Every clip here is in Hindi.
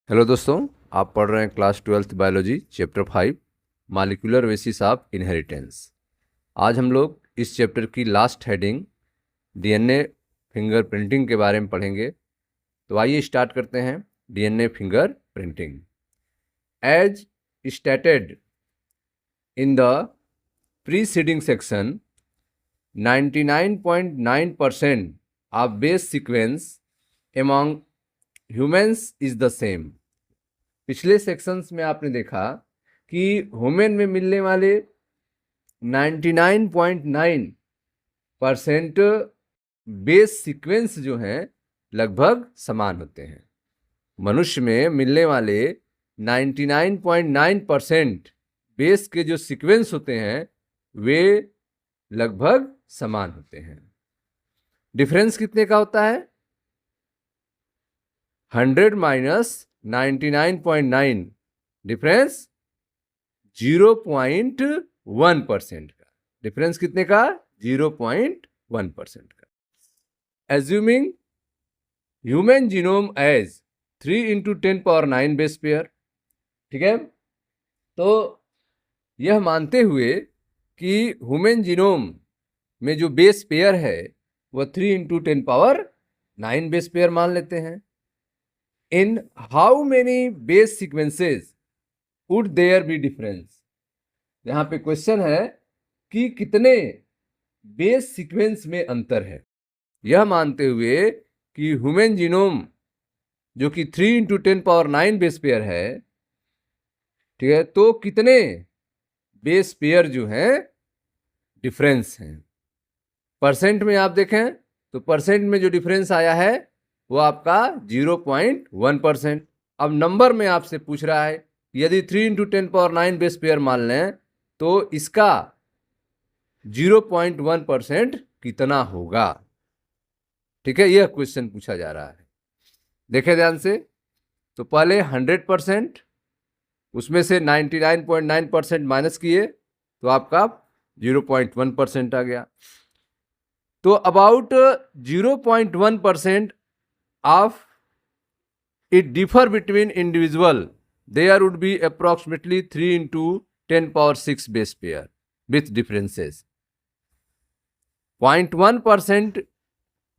हेलो दोस्तों, आप पढ़ रहे हैं class 12th biology chapter 5 molecular basis of inheritance. आज हम लोग इस चैप्टर की लास्ट हेडिंग डीएनए फिंगरप्रिंटिंग के बारे में पढ़ेंगे। तो आइए स्टार्ट करते हैं। DNA fingerprinting as stated in the preceding section 99.9% of base sequence among humans is the same. पिछले सेक्शंस में आपने देखा कि ह्यूमन में मिलने वाले 99.9% बेस सीक्वेंस जो हैं लगभग समान होते हैं। मनुष्य में मिलने वाले 99.9% बेस के जो सीक्वेंस होते हैं वे लगभग समान होते हैं। डिफरेंस कितने का होता है? 100 माइनस 99.9, डिफरेंस 0.1% का। डिफरेंस कितने का? 0.1% का। Assuming human genome as 3 × 10⁹ base pair. ठीक है, तो यह मानते हुए कि ह्यूमन जीनोम में जो बेस पेयर है वह 3 × 10⁹ बेस पेयर मान लेते हैं। In how many base sequences would there be difference? यहाँ पे क्वेश्चन है कि कितने बेस सीक्वेंस में अंतर है, यह मानते हुए कि ह्यूमन जीनोम जो कि 3 × 10⁹ बेस पेयर है। ठीक है, तो कितने बेस पेयर जो हैं डिफरेंस हैं। परसेंट में आप देखें तो परसेंट में जो डिफरेंस आया है वो आपका 0.1%। अब नंबर में आपसे पूछ रहा है यदि 3 × 10⁹ बेस पेयर मान लें तो इसका 0.1% कितना होगा। ठीक है, यह क्वेश्चन पूछा जा रहा है। देखें ध्यान से, तो पहले 100%, उसमें से 99.9% माइनस किए तो आपका 0.1% आ गया। तो about 0.1% of it differ between individual, there would be approximately 3 × 10⁶ base pair with differences। 0.1%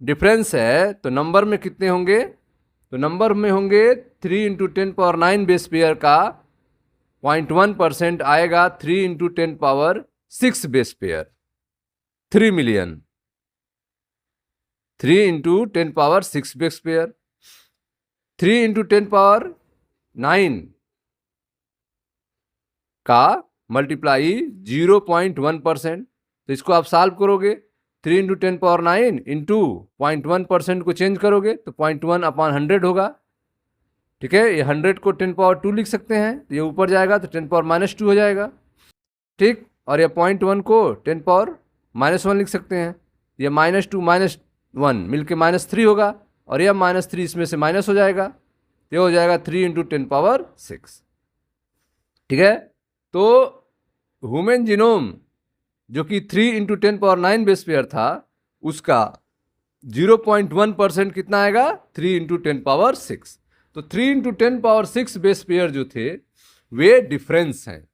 difference है तो नंबर में कितने होंगे? तो नंबर में होंगे 3 × 10⁹ बेस पेयर का 0.1% आएगा 3 × 10⁶ base pair, 3 million. 3 × 10⁶ base pair, 3 × 10⁹ का मल्टीप्लाई 0.1%। तो इसको आप सॉल्व करोगे, 3 × 10⁹ इंटू 0.1% को चेंज करोगे तो 0.1/100 होगा। ठीक है, ये 100 को 10⁻² लिख सकते हैं, तो ये ऊपर जाएगा तो 10⁻² हो जाएगा। ठीक, और ये 0.1 को 10⁻⁻1 लिख सकते हैं, ये -2 -1 मिलके -3 होगा, और यह -3 इसमें से माइनस हो जाएगा, ये हो जाएगा 3 × 10⁶। ठीक है, तो ह्यूमन जीनोम जो कि 3 × 10⁹ बेस पेयर था उसका 0.1% कितना आएगा? 3 × 10⁶। तो 3 × 10⁶ बेस पेयर जो थे वे डिफरेंस हैं।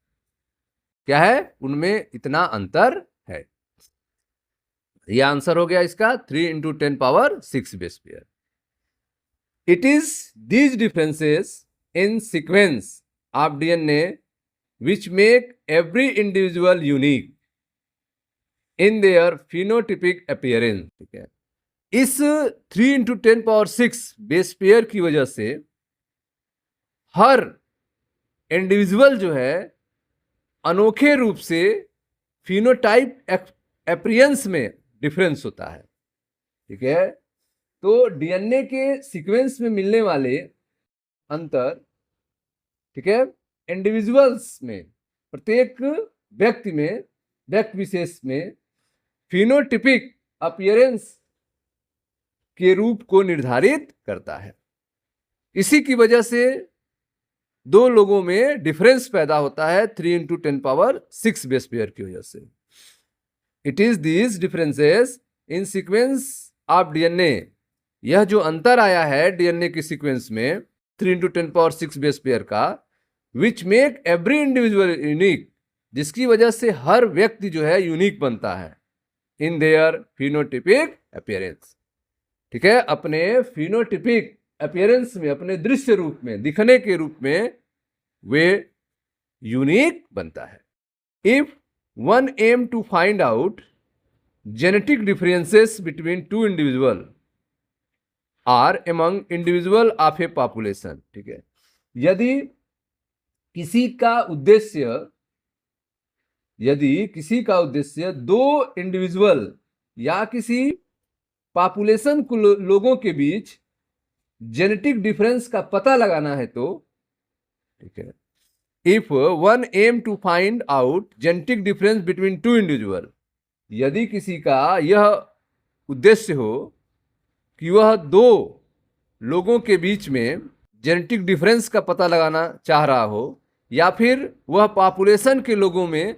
क्या है? उनमें इतना अंतर है। यह आंसर हो गया इसका 3 × 10⁶ base pair. It is these differences in sequence of DNA which make every individual unique in their phenotypic appearance। ठीक है, इस 3 × 10⁶ बेस पेयर की वजह से हर इंडिविजुअल जो है अनोखे रूप से फिनोटाइप अपीयरेंस में डिफरेंस होता है। ठीक है, तो डीएनए के सीक्वेंस में मिलने वाले अंतर, ठीक है, इंडिविजुअल्स में, प्रत्येक व्यक्ति में, व्यक्ति विशेष में फिनोटिपिक अपीयरेंस के रूप को निर्धारित करता है। इसी की वजह से दो लोगों में डिफरेंस पैदा होता है 3 × 10⁶ बेस पेयर की वजह से। It is these differences in sequence of DNA, यह जो अंतर आया है डीएनए की सीक्वेंस में 3 इंटू 10⁶ बेस पेयर का, which make every individual unique, जिसकी वजह से हर व्यक्ति जो है यूनिक बनता है इन देयर फिनोटिपिक अपीयरेंस। ठीक है, अपने फिनोटिपिक अपीयरेंस में, अपने दृश्य रूप में, दिखने के रूप में वे यूनिक बनता है। If one aims to find out genetic differences between two individual or among individual of a population, ठीक है, यदि किसी का उद्देश्य दो इंडिविजुअल या किसी पॉपुलेशन को लोगों के बीच जेनेटिक डिफरेंस का पता लगाना है तो, ठीक है, if one aims to find out genetic difference between two individual, यदि किसी का यह उद्देश्य हो कि वह दो लोगों के बीच में जेनेटिक डिफरेंस का पता लगाना चाह रहा हो, या फिर वह पॉपुलेशन के लोगों में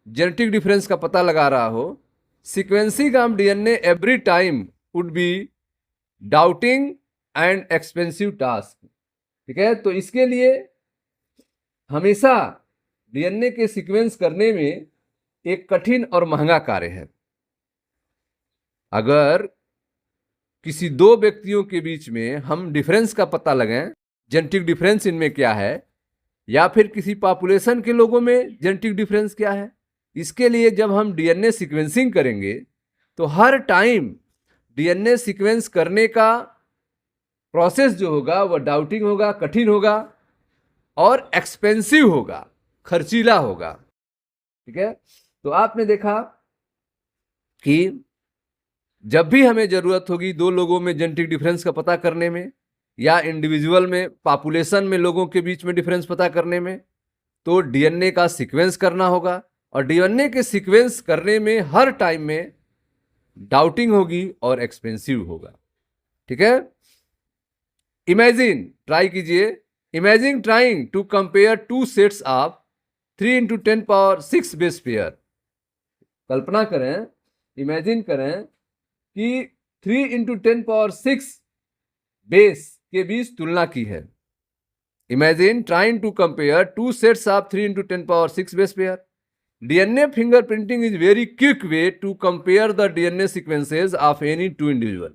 जेनेटिक डिफरेंस का पता लगा रहा हो, sequencing of DNA every time would be doubting and expensive task. ठीक है, तो इसके लिए हमेशा डीएनए के सीक्वेंस करने में एक कठिन और महंगा कार्य है। अगर किसी दो व्यक्तियों के बीच में हम डिफरेंस का पता लगाएं, जेनेटिक डिफरेंस इनमें क्या है, या फिर किसी पॉपुलेशन के लोगों में जेनेटिक डिफरेंस क्या है, इसके लिए जब हम डीएनए सीक्वेंसिंग करेंगे तो हर टाइम डीएनए सीक्वेंस करने का प्रोसेस जो होगा वह डाउटिंग होगा, कठिन होगा और एक्सपेंसिव होगा, खर्चीला होगा। ठीक है, तो आपने देखा कि जब भी हमें जरूरत होगी दो लोगों में जेनेटिक डिफरेंस का पता करने में, या इंडिविजुअल में, पॉपुलेशन में लोगों के बीच में डिफरेंस पता करने में, तो डीएनए का सीक्वेंस करना होगा। और डीएनए के सीक्वेंस करने में हर टाइम में डाउटिंग होगी और एक्सपेंसिव होगा। ठीक है, इमेजिन, ट्राई कीजिए, imagine trying to compare two sets of 3 into 10⁶ base pair. कल्पना करें, इमेजिन करें कि 3 इंटू 10⁶ बेस के बीच तुलना की है। Imagine trying to compare two sets of 3 into 10⁶ base pair. DNA fingerprinting is very quick way to compare the DNA sequences of any two individual.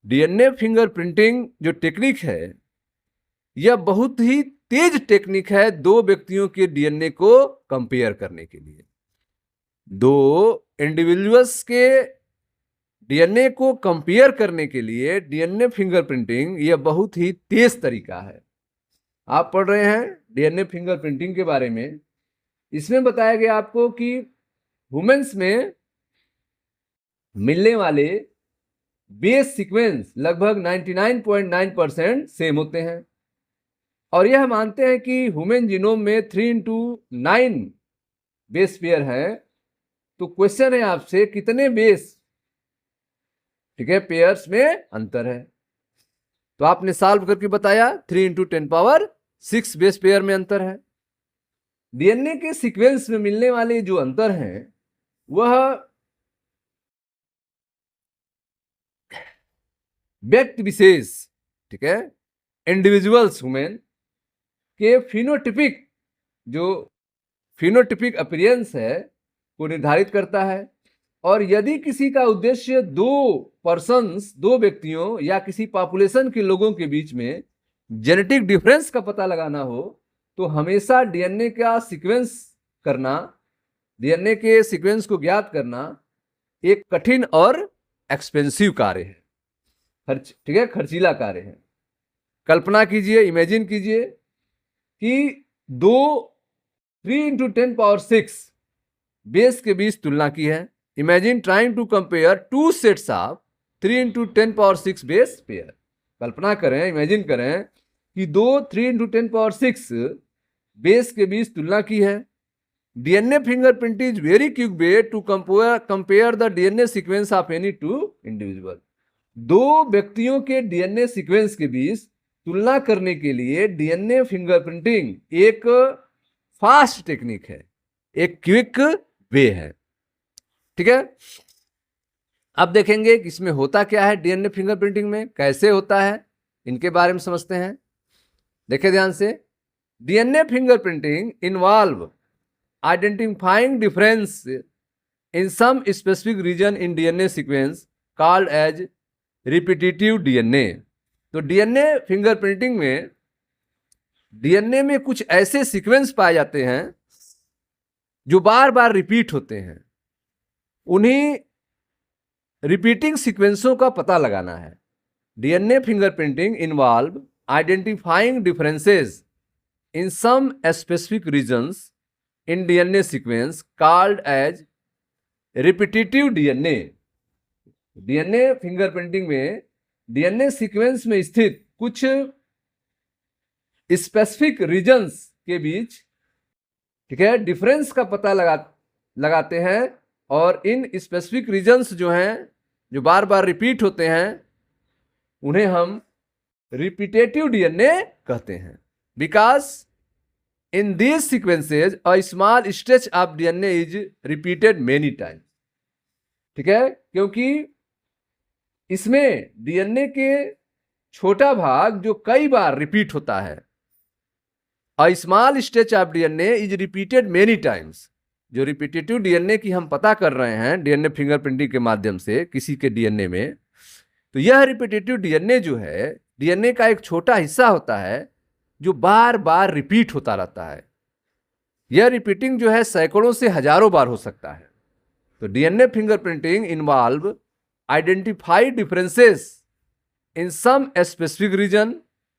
DNA fingerprinting जो टेक्निक है यह बहुत ही तेज टेक्निक है दो व्यक्तियों के डीएनए को कंपेयर करने के लिए। दो इंडिविजुअल्स के डीएनए को कंपेयर करने के लिए डीएनए फिंगरप्रिंटिंग यह बहुत ही तेज तरीका है। आप पढ़ रहे हैं डीएनए फिंगरप्रिंटिंग के बारे में, इसमें बताया गया आपको कि ह्यूमंस में मिलने वाले बेस सीक्वेंस लगभग 99.9% सेम होते हैं, और यह मानते हैं कि ह्यूमन जीनोम में 3 इंटू 9 बेस पेयर है। तो क्वेश्चन है आपसे कितने बेस, ठीक है, पेयर्स में अंतर है। तो आपने सॉल्व करके बताया 3 इंटू 10⁶ बेस पेयर में अंतर है। डीएनए के सीक्वेंस में मिलने वाले जो अंतर हैं वह व्यक्ति विशेष, ठीक है, इंडिविजुअल्स ह्यूमन के फिनोटिपिक अपीयरेंस है को निर्धारित करता है। और यदि किसी का उद्देश्य दो व्यक्तियों या किसी पॉपुलेशन के लोगों के बीच में जेनेटिक डिफरेंस का पता लगाना हो तो हमेशा डीएनए का सीक्वेंस करना, डीएनए के सीक्वेंस को ज्ञात करना एक कठिन और एक्सपेंसिव कार्य है, ठीक है, खर्चीला कार्य है। कल्पना कीजिए, इमेजिन कीजिए कि 3 इंटू 10⁶ बेस के बीच तुलना की है। Imagine trying to compare two sets of 3 into 10⁶ base pair. कल्पना करें, इमेजिन करें कि 3 इंटू 10⁶ बेस के बीच तुलना की है। DNA fingerprint is very quick way to compare the DNA sequence of any two individual. दो व्यक्तियों के डीएनए सीक्वेंस के बीच तुलना करने के लिए डीएनए फिंगरप्रिंटिंग एक फास्ट टेक्निक है, एक क्विक वे है। ठीक है, अब देखेंगे कि इसमें होता क्या है, डीएनए फिंगरप्रिंटिंग में कैसे होता है। इनके बारे में समझते हैं। देखिए ध्यान से, DNA fingerprinting involve identifying difference in some specific region in DNA sequence called as repetitive DNA. तो डीएनए फिंगरप्रिंटिंग में डीएनए में कुछ ऐसे सीक्वेंस पाए जाते हैं जो बार बार रिपीट होते हैं। उन्हीं रिपीटिंग सीक्वेंसों का पता लगाना है। DNA fingerprinting involve identifying differences in some specific regions in DNA sequence called as repetitive DNA. DNA fingerprinting में डीएनए सीक्वेंस में स्थित कुछ स्पेसिफिक रीजन्स के बीच, ठीक है, डिफरेंस का पता लगाते हैं। और इन स्पेसिफिक रीजन्स जो हैं, जो बार बार रिपीट होते हैं, उन्हें हम रिपीटेटिव डीएनए कहते हैं। Because in these sequences a small stretch of DNA is repeated many times. ठीक है, क्योंकि इसमें डीएनए के छोटा भाग जो कई बार रिपीट होता है। A small stretch of DNA is repeated many times. जो रिपीटेटिव डीएनए की हम पता कर रहे हैं डीएनए फिंगरप्रिंटिंग के माध्यम से किसी के डीएनए में, तो यह रिपीटेटिव डीएनए जो है, डीएनए का एक छोटा हिस्सा होता है जो बार बार रिपीट होता रहता है। यह रिपीटिंग जो है सैकड़ों से हजारों बार हो सकता है। तो DNA fingerprinting involve identify differences in some specific region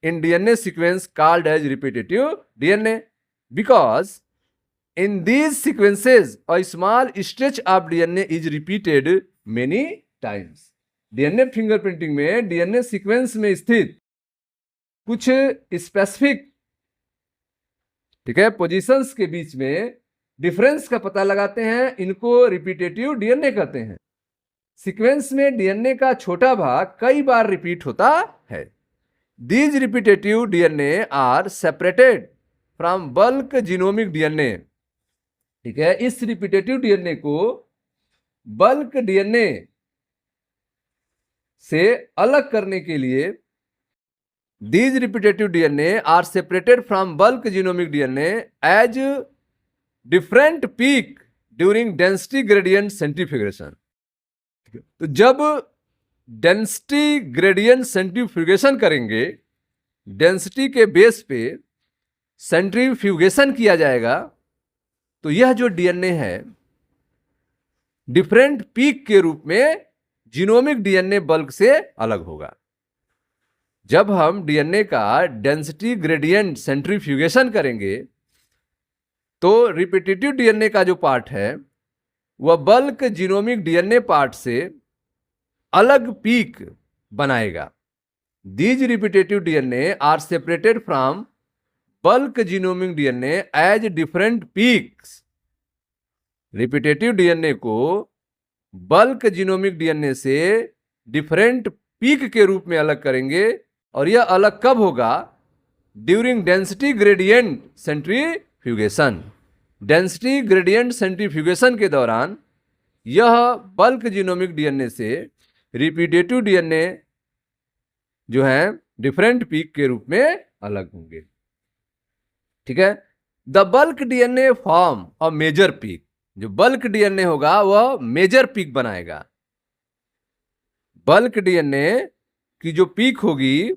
in DNA sequence called as repetitive DNA, because in these sequences a small stretch of DNA is repeated many times. DNA fingerprinting में DNA sequence में स्थित कुछ स्पेसिफिक, ठीक है, पोजीशंस के बीच में डिफरेंस का पता लगाते हैं। इनको रिपीटेटिव डीएनए कहते हैं। सीक्वेंस में डीएनए का छोटा भाग कई बार रिपीट होता है। These repetitive DNA are separated from bulk genomic DNA. ठीक है, इस रिपीटेटिव डीएनए को बल्क डीएनए से अलग करने के लिए, these repetitive DNA are separated from bulk genomic DNA as different peak during density gradient centrifugation. तो जब डेंसिटी ग्रेडियंट सेंट्रीफ्यूगेशन करेंगे, डेंसिटी के बेस पे सेंट्रीफ्यूगेशन किया जाएगा, तो यह जो डीएनए है डिफरेंट पीक के रूप में जीनोमिक डीएनए बल्क से अलग होगा। जब हम डीएनए का डेंसिटी ग्रेडियंट सेंट्रीफ्यूगेशन करेंगे तो रिपीटेटिव डीएनए का जो पार्ट है वह बल्क जीनोमिक डीएनए पार्ट से अलग पीक बनाएगा। These repetitive DNA are separated from bulk genomic DNA as different peaks. Repetitive DNA को बल्क जीनोमिक डीएनए से डिफरेंट पीक के रूप में अलग करेंगे। और यह अलग कब होगा? During density gradient centrifugation. Density gradient centrifugation के दौरान यह बल्क जीनोमिक डीएनए से रिपीटेटिव डीएनए जो है डिफरेंट पीक के रूप में अलग होंगे। ठीक है, the bulk DNA form a major peak. जो बल्क डीएनए होगा वह मेजर पीक बनाएगा। बल्क डीएनए की जो पीक होगी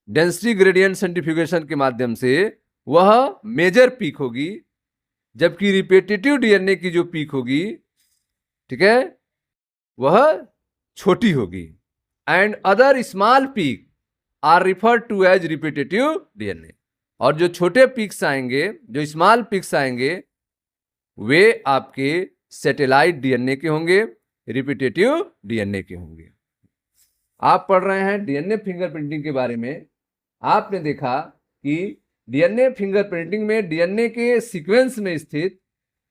डेंसिटी ग्रेडियंट सेंट्रीफ्यूगेशन के माध्यम से वह मेजर पीक होगी, जबकि रिपीटेटिव डीएनए की जो पीक होगी, ठीक है, वह छोटी होगी। And other small peak are referred to as repetitive DNA. और जो छोटे पीक्स आएंगे, जो स्मॉल पीक्स आएंगे, वे आपके सैटेलाइट डीएनए के होंगे, रिपीटेटिव डीएनए के होंगे। आप पढ़ रहे हैं डीएनए फिंगरप्रिंटिंग के बारे में। आपने देखा कि डीएनए फिंगरप्रिंटिंग में डीएनए के सीक्वेंस में स्थित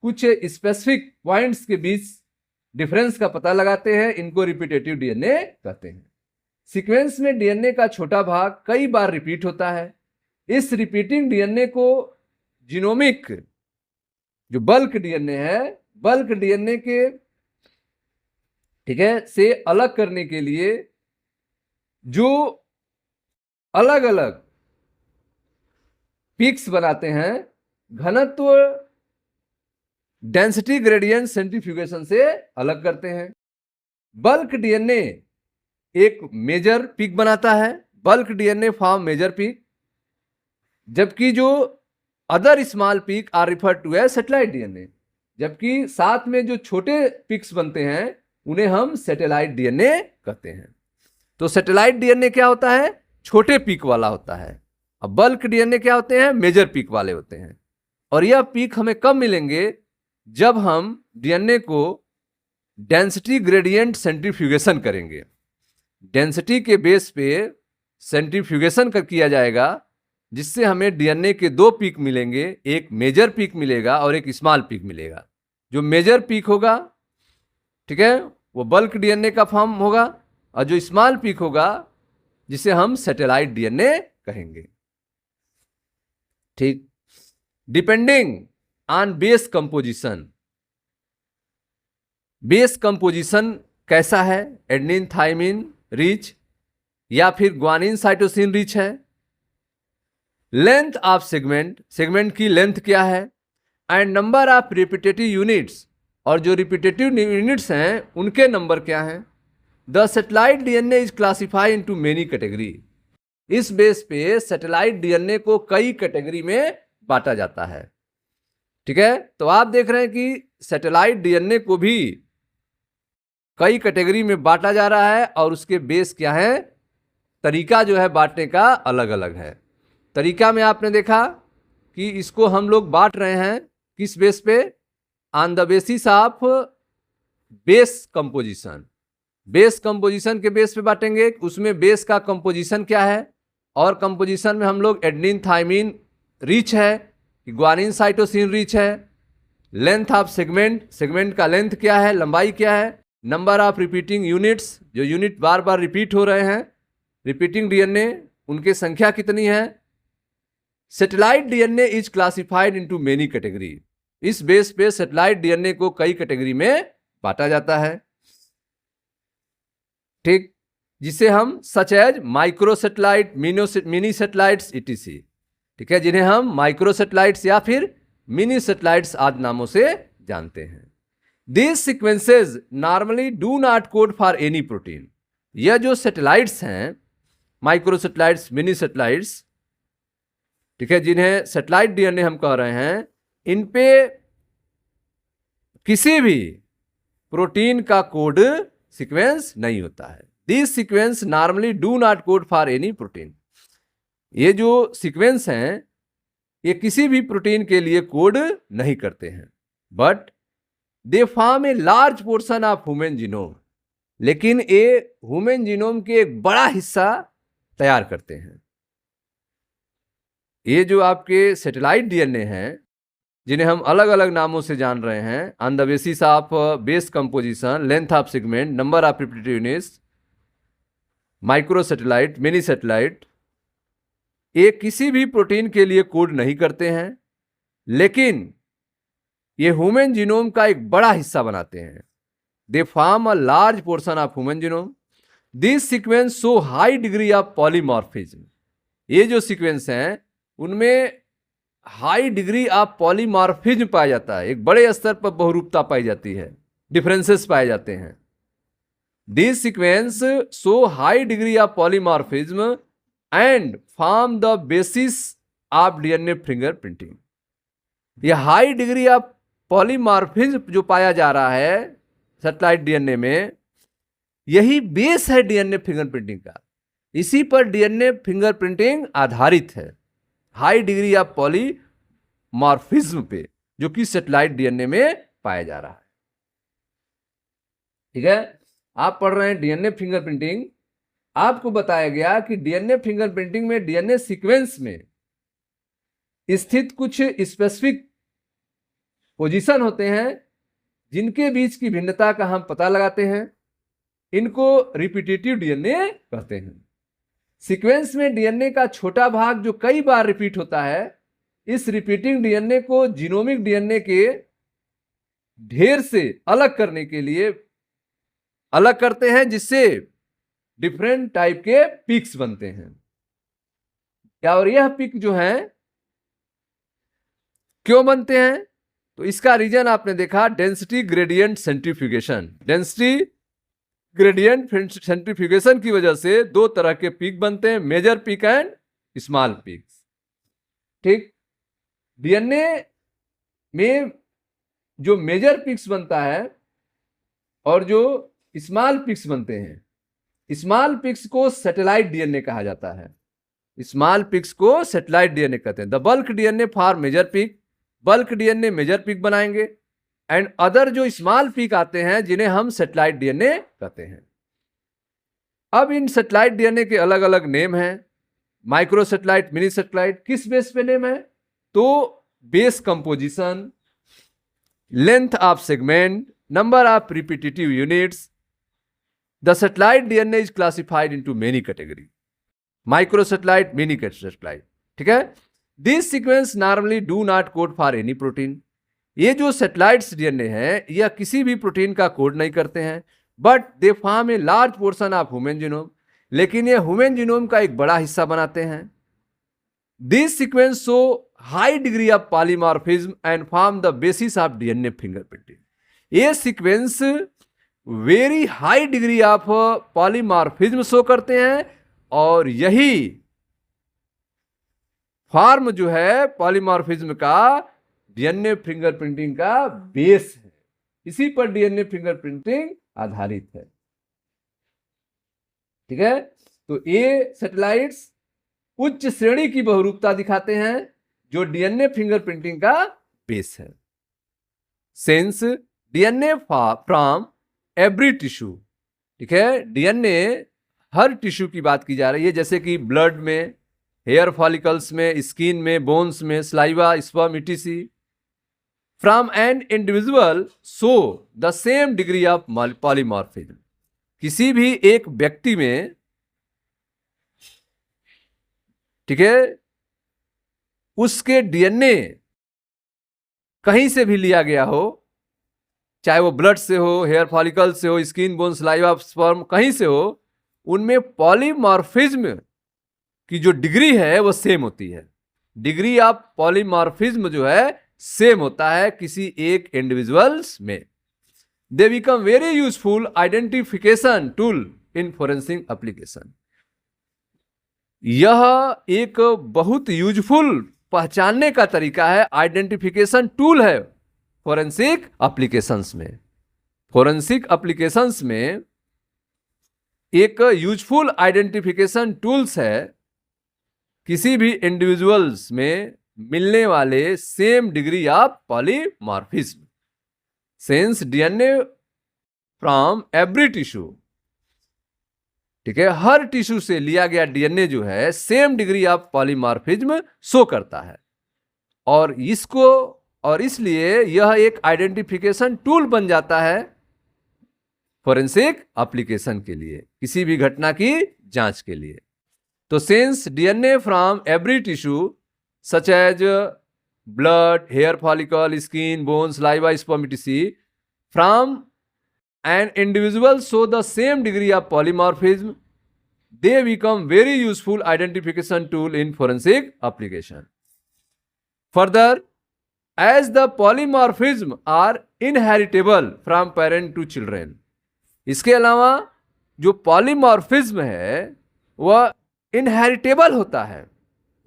कुछ स्पेसिफिक पॉइंट्स के बीच डिफरेंस का पता लगाते हैं। इनको रिपीटेटिव डीएनए कहते हैं। सीक्वेंस में डीएनए का छोटा भाग कई बार रिपीट होता है। इस रिपीटिंग डीएनए को जीनोमिक जो बल्क डीएनए है, बल्क डीएनए के, ठीक है, से अलग करने के लिए जो अलग अलग पीक्स बनाते हैं, घनत्व डेंसिटी ग्रेडियंट सेंट्रीफ्यूगेशन से अलग करते हैं। बल्क डीएनए एक मेजर पीक बनाता है, bulk DNA form major peak, जबकि जो other small peak are refer to as satellite DNA, जबकि साथ में जो छोटे पिक्स बनते हैं उन्हें हम सैटेलाइट डीएनए कहते हैं। तो सैटेलाइट डीएनए क्या होता है? छोटे पीक वाला होता है। अब बल्क डीएनए क्या होते हैं? मेजर पीक वाले होते हैं। और यह पीक हमें कब मिलेंगे? जब हम डीएनए को डेंसिटी ग्रेडियंट सेंट्रीफ्यूगेशन करेंगे। डेंसिटी के बेस पे सेंट्रीफ्यूगेशन किया जाएगा, जिससे हमें डीएनए के दो पीक मिलेंगे, एक मेजर पीक मिलेगा और एक स्मॉल पीक मिलेगा। जो मेजर पीक होगा, ठीक है, वो बल्क डीएनए का फॉर्म होगा, और जो स्मॉल पीक होगा जिसे हम सैटेलाइट डीएनए कहेंगे। ठीक। Depending on base composition, base composition कैसा है? एडेनिन थाइमिन रिच या फिर ग्वानिन साइटोसिन रिच है। लेंथ ऑफ सेगमेंट, सेगमेंट की लेंथ क्या है, and number of repetitive units, और जो रिपीटेटिव यूनिट्स हैं उनके नंबर क्या हैं। The satellite DNA is classified into many category. इस बेस पे सैटेलाइट डीएनए को कई कैटेगरी में बांटा जाता है। ठीक है, तो आप देख रहे हैं कि सैटेलाइट डीएनए को भी कई कैटेगरी में बांटा जा रहा है, और उसके बेस क्या है, तरीका जो है बांटने का अलग अलग है। तरीका में आपने देखा कि इसको हम लोग बांट रहे हैं किस बेस पे? On the basis of base composition. Base composition के बेस पे बांटेंगे, उसमें बेस का कंपोजिशन क्या है, और कंपोजिशन में हम लोग एडेनिन थाइमिन रिच है कि ग्वानिन साइटोसिन रिच है। लेंथ ऑफ सेगमेंट, सेगमेंट का लेंथ क्या है, लंबाई क्या है। नंबर ऑफ रिपीटिंग यूनिट्स, जो यूनिट बार बार रिपीट हो रहे हैं, रिपीटिंग डीएनए, उनकी संख्या कितनी है। Satellite DNA is classified into many category. इस बेस पे सैटेलाइट डीएनए को कई कैटेगरी में बांटा जाता है। ठीक, जिसे हम such as micro satellite, mini satellites etc, ठीक है, जिन्हें हम माइक्रो सैटेलाइट्स या फिर मिनी सैटेलाइट्स आदि नामों से जानते हैं। These sequences normally do not code for any protein. यह जो सैटेलाइट्स हैं, माइक्रो सैटेलाइट्स, मिनी सैटेलाइट्स, ठीक है, जिन्हें सैटेलाइट डीएनए हम कह रहे हैं, इन पे किसी भी प्रोटीन का कोड सीक्वेंस नहीं होता है। These sequence normally do not code for any protein. ये जो सीक्वेंस हैं ये किसी भी प्रोटीन के लिए कोड नहीं करते हैं, but they form a large portion of human genome. लेकिन ये ह्यूमन जीनोम के एक बड़ा हिस्सा तैयार करते हैं। ये जो आपके सैटेलाइट डीएनए हैं, जिन्हें हम अलग अलग नामों से जान रहे हैं, on the basis of base composition, length of segment, number of repetitive units, micro satellite, mini satellite, ये किसी भी प्रोटीन के लिए कोड नहीं करते हैं, लेकिन ये ह्यूमन जीनोम का एक बड़ा हिस्सा बनाते हैं। They form a large portion of human genome. This sequence show high degree of polymorphism. ये जो सीक्वेंस हैं उनमें हाई डिग्री ऑफ पॉलीमॉर्फिज्म पाया जाता है, एक बड़े स्तर पर बहुरूपता पाई जाती है, डिफरेंसेस पाए जाते हैं। This sequence show high degree of polymorphism and form the basis of DNA fingerprinting. यह हाई डिग्री ऑफ पॉलीमॉर्फिज्म जो पाया जा रहा है सैटेलाइट डीएनए में, यही बेस है डीएनए फिंगरप्रिंटिंग का। इसी पर डीएनए फिंगरप्रिंटिंग आधारित है, हाई डिग्री ऑफ पॉलीमॉर्फिज्म पे, जो कि सैटेलाइट डीएनए में पाया जा रहा है। ठीक है, आप पढ़ रहे हैं डीएनए फिंगरप्रिंटिंग। आपको बताया गया कि डीएनए फिंगरप्रिंटिंग में डीएनए सीक्वेंस में स्थित कुछ स्पेसिफिक पोजीशन होते हैं जिनके बीच की भिन्नता का हम पता लगाते हैं। इनको रिपीटेटिव डीएनए कहते हैं। सीक्वेंस में डीएनए का छोटा भाग जो कई बार रिपीट होता है, इस रिपीटिंग डीएनए को जीनोमिक डीएनए के ढेर से अलग करने के लिए अलग करते हैं, जिससे डिफरेंट टाइप के पीक्स बनते हैं। और यह पिक जो है क्यों बनते हैं? तो इसका रीजन आपने देखा, density gradient centrifugation. Density gradient centrifugation की वजह से दो तरह के पीक बनते हैं, major peak and small peak. ठीक, डीएनए में जो मेजर पिक्स बनता है और जो स्मॉल पिक्स बनते हैं, स्मॉल पिक्स को सैटेलाइट डीएनए कहा जाता है। स्मॉल पिक्स को सैटेलाइट डीएनए कहते हैं। The bulk DNA for major peak, bulk DNA major peak बनाएंगे, एंड अदर जो स्मॉल पिक आते हैं जिन्हें हम सैटेलाइट डीएनए कहते हैं। अब इन सैटेलाइट डीएनए के अलग अलग नेम हैं, माइक्रो सैटेलाइट, मिनी सैटेलाइट। किस बेस पे नेम है? तो base composition, length of segment, number of repetitive units. The satellite DNA is classified into many category, micro satellite, mini satellite. ठीक है, this sequence normally do not code for any protein. ये जो सैटेलाइट्स डीएनए हैं यह किसी भी प्रोटीन का कोड नहीं करते हैं, but they form a large portion of human genome, लेकिन ये ह्यूमन जीनोम का एक बड़ा हिस्सा बनाते हैं। This sequence show high degree of polymorphism and form the basis of DNA fingerprinting. ये sequence very high degree of polymorphism show करते हैं, और यही फॉर्म जो है पॉलीमॉर्फिज्म का डीएनए फिंगरप्रिंटिंग का बेस है। इसी पर डीएनए फिंगरप्रिंटिंग आधारित है। ठीक है, तो ये सैटेलाइट्स उच्च श्रेणी की बहुरूपता दिखाते हैं जो डीएनए फिंगरप्रिंटिंग का बेस है। Sense DNA from every tissue. ठीक है, डीएनए हर टिश्यू की बात की जा रही है, जैसे कि ब्लड में, हेयर फॉलिकल्स में, स्किन में, बोन्स में, saliva, sperm, etc. From an individual show the same degree of polymorphism. किसी भी एक व्यक्ति में, ठीक है, उसके डीएनए कहीं से भी लिया गया हो, चाहे वो ब्लड से हो, हेयर फॉलिकल से हो, स्किन, बोन, स्लाइवा, स्पर्म, कहीं से हो, उनमें पॉलीमॉर्फिज्म की जो डिग्री है वो सेम होती है। डिग्री ऑफ पॉलीमॉर्फिज्म जो है सेम होता है किसी एक इंडिविजुअल्स में। They become very useful identification tool in forensic application. यह एक बहुत यूजफुल पहचानने का तरीका है, आइडेंटिफिकेशन टूल है फोरेंसिक एप्लीकेशंस में। फोरेंसिक एप्लीकेशंस में एक यूजफुल आइडेंटिफिकेशन टूल्स है किसी भी इंडिविजुअल्स में मिलने वाले same degree of polymorphism. Sense DNA from every tissue, ठीक है, हर टिश्यू से लिया गया डीएनए जो है same degree of polymorphism show करता है, और इसलिए यह एक आइडेंटिफिकेशन टूल बन जाता है फोरेंसिक एप्लीकेशन के लिए, किसी भी घटना की जांच के लिए। तो sense DNA from every tissue such as blood, hair follicle, skin, bone, saliva, sperm, etc. from an individual show the same degree of polymorphism, they become very useful identification tool in forensic application. Further, as the polymorphism are inheritable from parent to children, इसके अलावा जो पॉलीमॉर्फिज्म है वह इनहेरिटेबल होता है,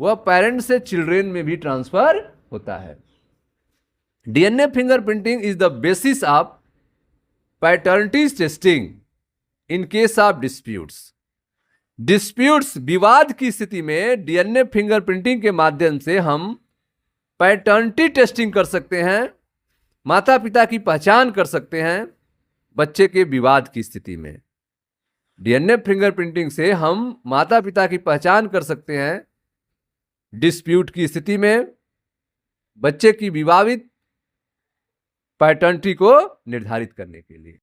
वह पेरेंट से चिल्ड्रेन में भी ट्रांसफर होता है। DNA fingerprinting is the basis of paternity testing in case of disputes, विवाद की स्थिति में डीएनए फिंगरप्रिंटिंग के माध्यम से हम पैटर्निटी टेस्टिंग कर सकते हैं, माता पिता की पहचान कर सकते हैं बच्चे के विवाद की स्थिति में। डीएनए फिंगरप्रिंटिंग से हम माता पिता की पहचान कर सकते हैं डिस्प्यूट की स्थिति में, बच्चे की विवादित पैटर्निटी को निर्धारित करने के लिए।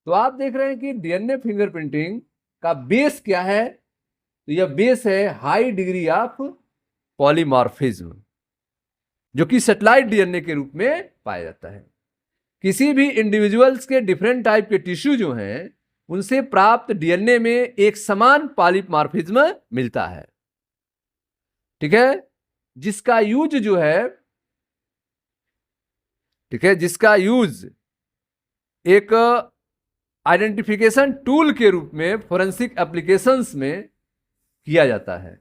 तो आप देख रहे हैं कि डीएनए फिंगरप्रिंटिंग का बेस क्या है, तो यह बेस है हाई डिग्री ऑफ पॉलीमॉर्फिज्म, जो कि सैटेलाइट डीएनए के रूप में पाया जाता है। किसी भी इंडिविजुअल्स के डिफरेंट टाइप के टिश्यू जो हैं उनसे प्राप्त डीएनए में एक समान पॉलीमॉर्फिज्म मिलता है। ठीक है, जिसका यूज जो है, ठीक है, जिसका यूज एक आइडेंटिफिकेशन टूल के रूप में फोरेंसिक एप्लीकेशंस में किया जाता है।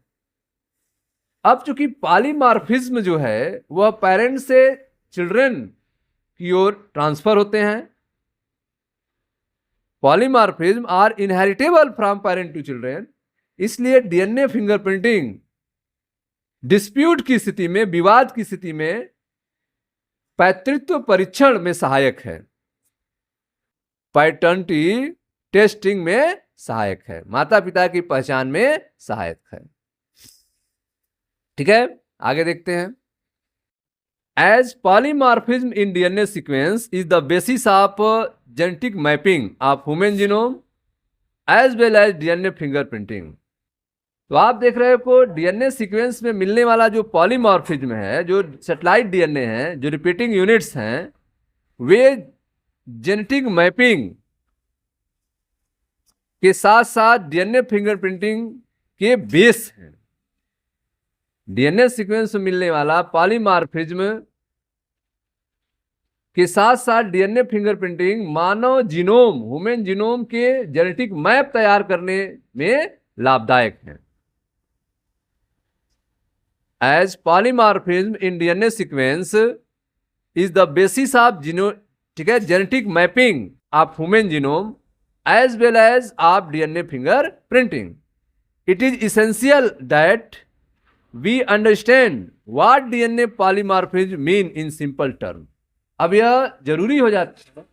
अब चूंकि पॉलीमॉर्फिज्म जो है वह पेरेंट से चिल्ड्रन की ओर ट्रांसफर होते हैं। Polymorphism are inheritable from parent to children, इसलिए डीएनए फिंगरप्रिंटिंग डिस्प्यूट की स्थिति में, विवाद की स्थिति में पैतृत्व परीक्षण में सहायक है, पैटर्निटी टेस्टिंग में सहायक है, माता पिता की पहचान में सहायक है। ठीक है, आगे देखते हैं। As polymorphism in DNA sequence is the basis of genetic mapping of human genome as well as DNA fingerprinting. तो आप देख रहे हो डीएनए सीक्वेंस में मिलने वाला जो पॉलीमॉर्फिज्म है, जो सैटेलाइट डीएनए है, जो रिपीटिंग यूनिट्स हैं, वे जेनेटिक मैपिंग के साथ साथ डीएनए फिंगरप्रिंटिंग के बेस हैं। डीएनए सीक्वेंस में मिलने वाला पॉलीमॉर्फिज्म के साथ साथ डीएनए फिंगरप्रिंटिंग मानव जीनोम, ह्यूमन जीनोम के जेनेटिक मैप तैयार करने में लाभदायक है। As polymorphism in DNA sequence is the basis of ठीक है, genetic mapping of human genome as well as of DNA fingerprinting. It is essential that we understand what DNA polymorphism mean in simple term। अब यह जरूरी हो जाता है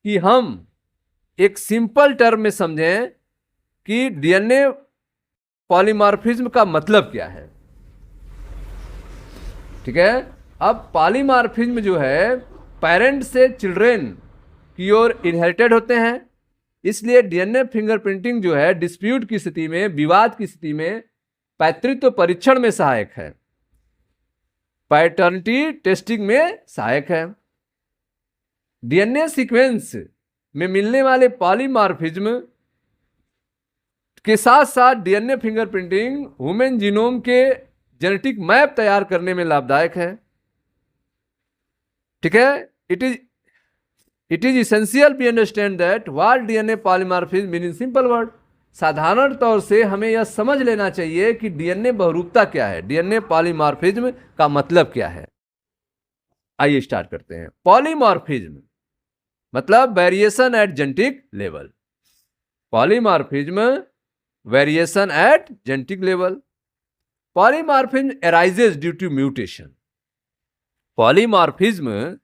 कि हम एक सिंपल टर्म में समझें कि डीएनए पॉलीमॉर्फिज्म का मतलब क्या है। ठीक है, अब पॉलीमॉर्फिज्म जो है पेरेंट से चिल्ड्रन की ओर इनहेरिटेड होते हैं, इसलिए डीएनए फिंगरप्रिंटिंग जो है डिस्प्यूट की स्थिति में, विवाद की स्थिति में पैतृत्व परीक्षण में सहायक है, पैटर्निटी टेस्टिंग में सहायक है। डीएनए सीक्वेंस में मिलने वाले पॉलीमॉर्फिज्म के साथ साथ डीएनए फिंगरप्रिंटिंग ह्यूमन जीनोम के जेनेटिक मैप तैयार करने में लाभदायक है। ठीक है, it is essential we understand that what DNA polymorphism mean in simple word. साधारण तौर से हमें यह समझ लेना चाहिए कि डीएनए बहुरूपता क्या है, डीएनए पॉलीमॉर्फिज्म का मतलब क्या है। आइए स्टार्ट करते हैं। पॉलीमॉर्फिज्म मतलब variation at genetic level. Polymorphism variation at genetic level. Polymorphism arises due to mutation. Polymorphism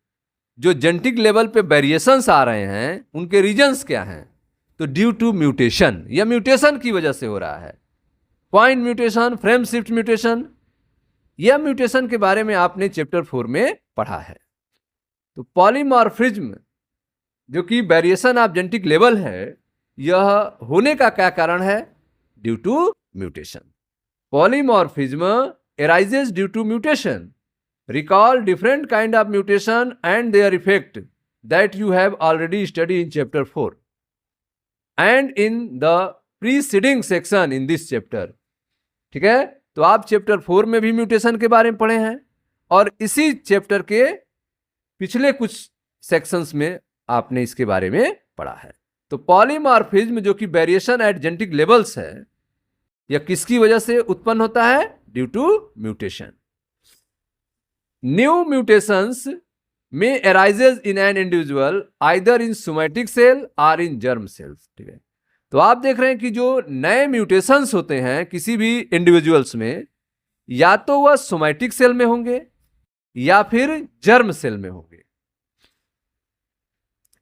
जो जेनेटिक लेवल पे वेरिएशंस आ रहे हैं, उनके रीजंस क्या हैं? तो ड्यू टू म्यूटेशन, यह म्यूटेशन की वजह से हो रहा है। Point mutation, frame shift mutation, यह म्यूटेशन के बारे में आपने चैप्टर 4 में पढ़ा है। तो पॉलीमॉर्फिज्म जो कि वेरिएशन ऑफ जेनेटिक लेवल है, यह होने का क्या कारण है? Due to mutation. Polymorphism arises due to mutation. Recall different kind of mutation and their effect that you have already studied in chapter 4 and in the preceding section in this chapter। ठीक है, तो आप चैप्टर 4 में भी म्यूटेशन के बारे में पढ़े हैं और इसी चैप्टर के पिछले कुछ सेक्शंस में आपने इसके बारे में पढ़ा है। तो पॉलीमॉर्फिज्म जो कि वेरिएशन एट जेनेटिक लेवल्स है, यह किसकी वजह से उत्पन्न होता है? Due to mutation. New mutations may arises in an individual either in somatic cell or in germ cells। ठीक है, तो आप देख रहे हैं कि जो नए म्यूटेशंस होते हैं किसी भी इंडिविजुअल्स में, या तो वह सोमैटिक सेल में होंगे या फिर जर्म सेल में होंगे।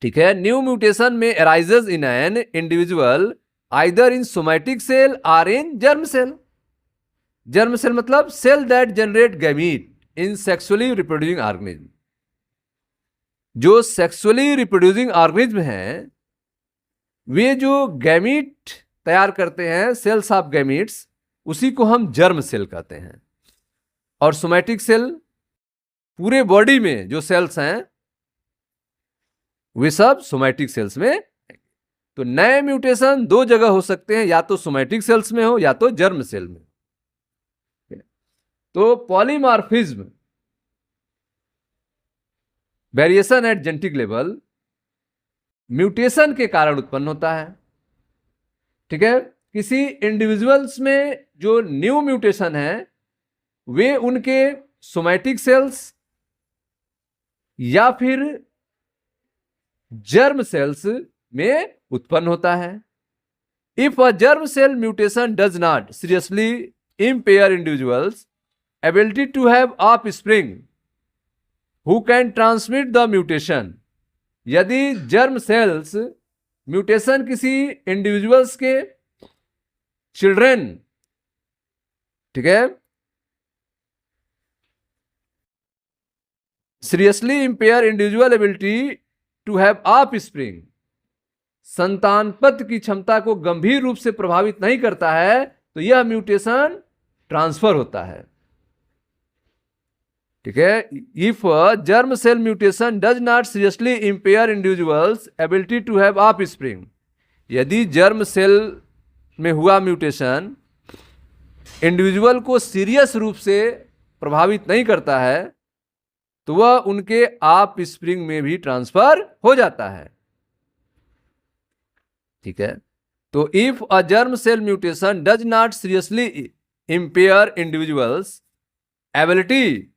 ठीक है, न्यू म्यूटेशन में arises in an individual either in somatic cell or in germ cell. Germ cell मतलब cell that generate gamete in sexually reproducing organism. जो सेक्सुअली रिप्रोड्यूसिंग ऑर्गेनिज्म हैं, वे जो गैमीट तैयार करते हैं, सेल्स ऑफ गैमीट्स, उसी को हम जर्म सेल कहते हैं। और सोमैटिक सेल, पूरे बॉडी में जो सेल्स हैं वे सब सोमैटिक सेल्स में। तो नए म्यूटेशन दो जगह हो सकते हैं, या तो सोमैटिक सेल्स में हो या तो जर्म सेल में। तो polymorphism variation at genetic level mutation के कारण उत्पन्न होता है। ठीक है, किसी इंडिविजुअल्स में जो न्यू म्यूटेशन है वे उनके सोमैटिक सेल्स या फिर जर्म सेल्स में उत्पन्न होता है। If a germ cell mutation does not seriously impair individuals ability to have offspring who can transmit the mutation, यदि जर्म सेल्स म्यूटेशन किसी इंडिविजुअल्स के चिल्ड्रन, ठीक है, seriously impair individual ability to have offspring, संतानपत्ति की क्षमता को गंभीर रूप से प्रभावित नहीं करता है, तो यह म्यूटेशन ट्रांसफर होता है। ठीक है, if germ cell mutation does not seriously impair individual's ability to have offspring, यदि जर्म सेल में हुआ म्यूटेशन इंडिविजुअल को सीरियस रूप से प्रभावित नहीं करता है, तो वह उनके ऑफस्प्रिंग में भी ट्रांसफर हो जाता है। ठीक है, तो if a germ cell mutation does not seriously impair individual's ability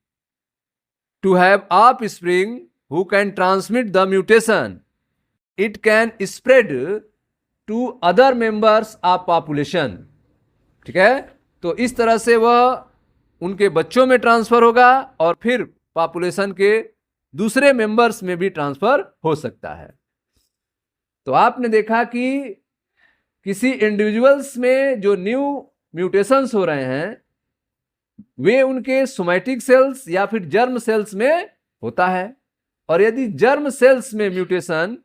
to have offspring who can transmit the mutation, it can spread to other members of population. ठीक है, तो इस तरह से वह उनके बच्चों में ट्रांसफर होगा और फिर पॉपुलेशन के दूसरे मेंबर्स में भी ट्रांसफर हो सकता है। तो आपने देखा कि किसी इंडिविजुअल्स में जो न्यू म्यूटेशंस हो रहे हैं वे उनके सोमैटिक सेल्स या फिर जर्म सेल्स में होता है, और यदि जर्म सेल्स में म्यूटेशन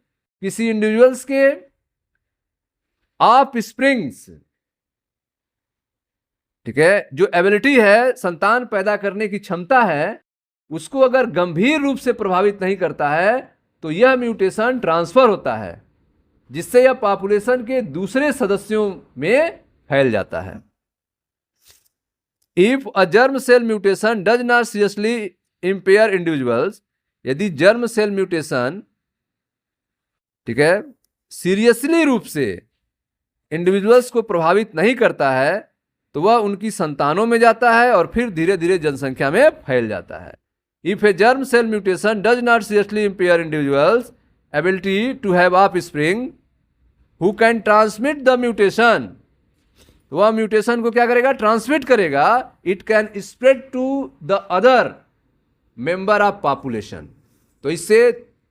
किसी इंडिविजुअल्स के ऑफस्प्रिंग्स, ठीक है, जो एबिलिटी है संतान पैदा करने की क्षमता है, उसको अगर गंभीर रूप से प्रभावित नहीं करता है, तो यह म्यूटेशन ट्रांसफर होता है, जिससे यह पॉपुलेशन के दूसरे सदस्यों में फैल जाता है। If a germ cell mutation does not seriously impair individuals, यदि जर्म सेल म्यूटेशन, ठीक है, सीरियसली रूप से इंडिविजुअल्स को प्रभावित नहीं करता है, तो वह उनकी संतानों में जाता है और फिर धीरे धीरे जनसंख्या में फैल जाता है। If a germ cell mutation does not seriously impair individual's ability to have offspring who can transmit the mutation, तो वह म्यूटेशन को क्या करेगा, ट्रांसमिट करेगा। It can spread to the other member of population, तो इससे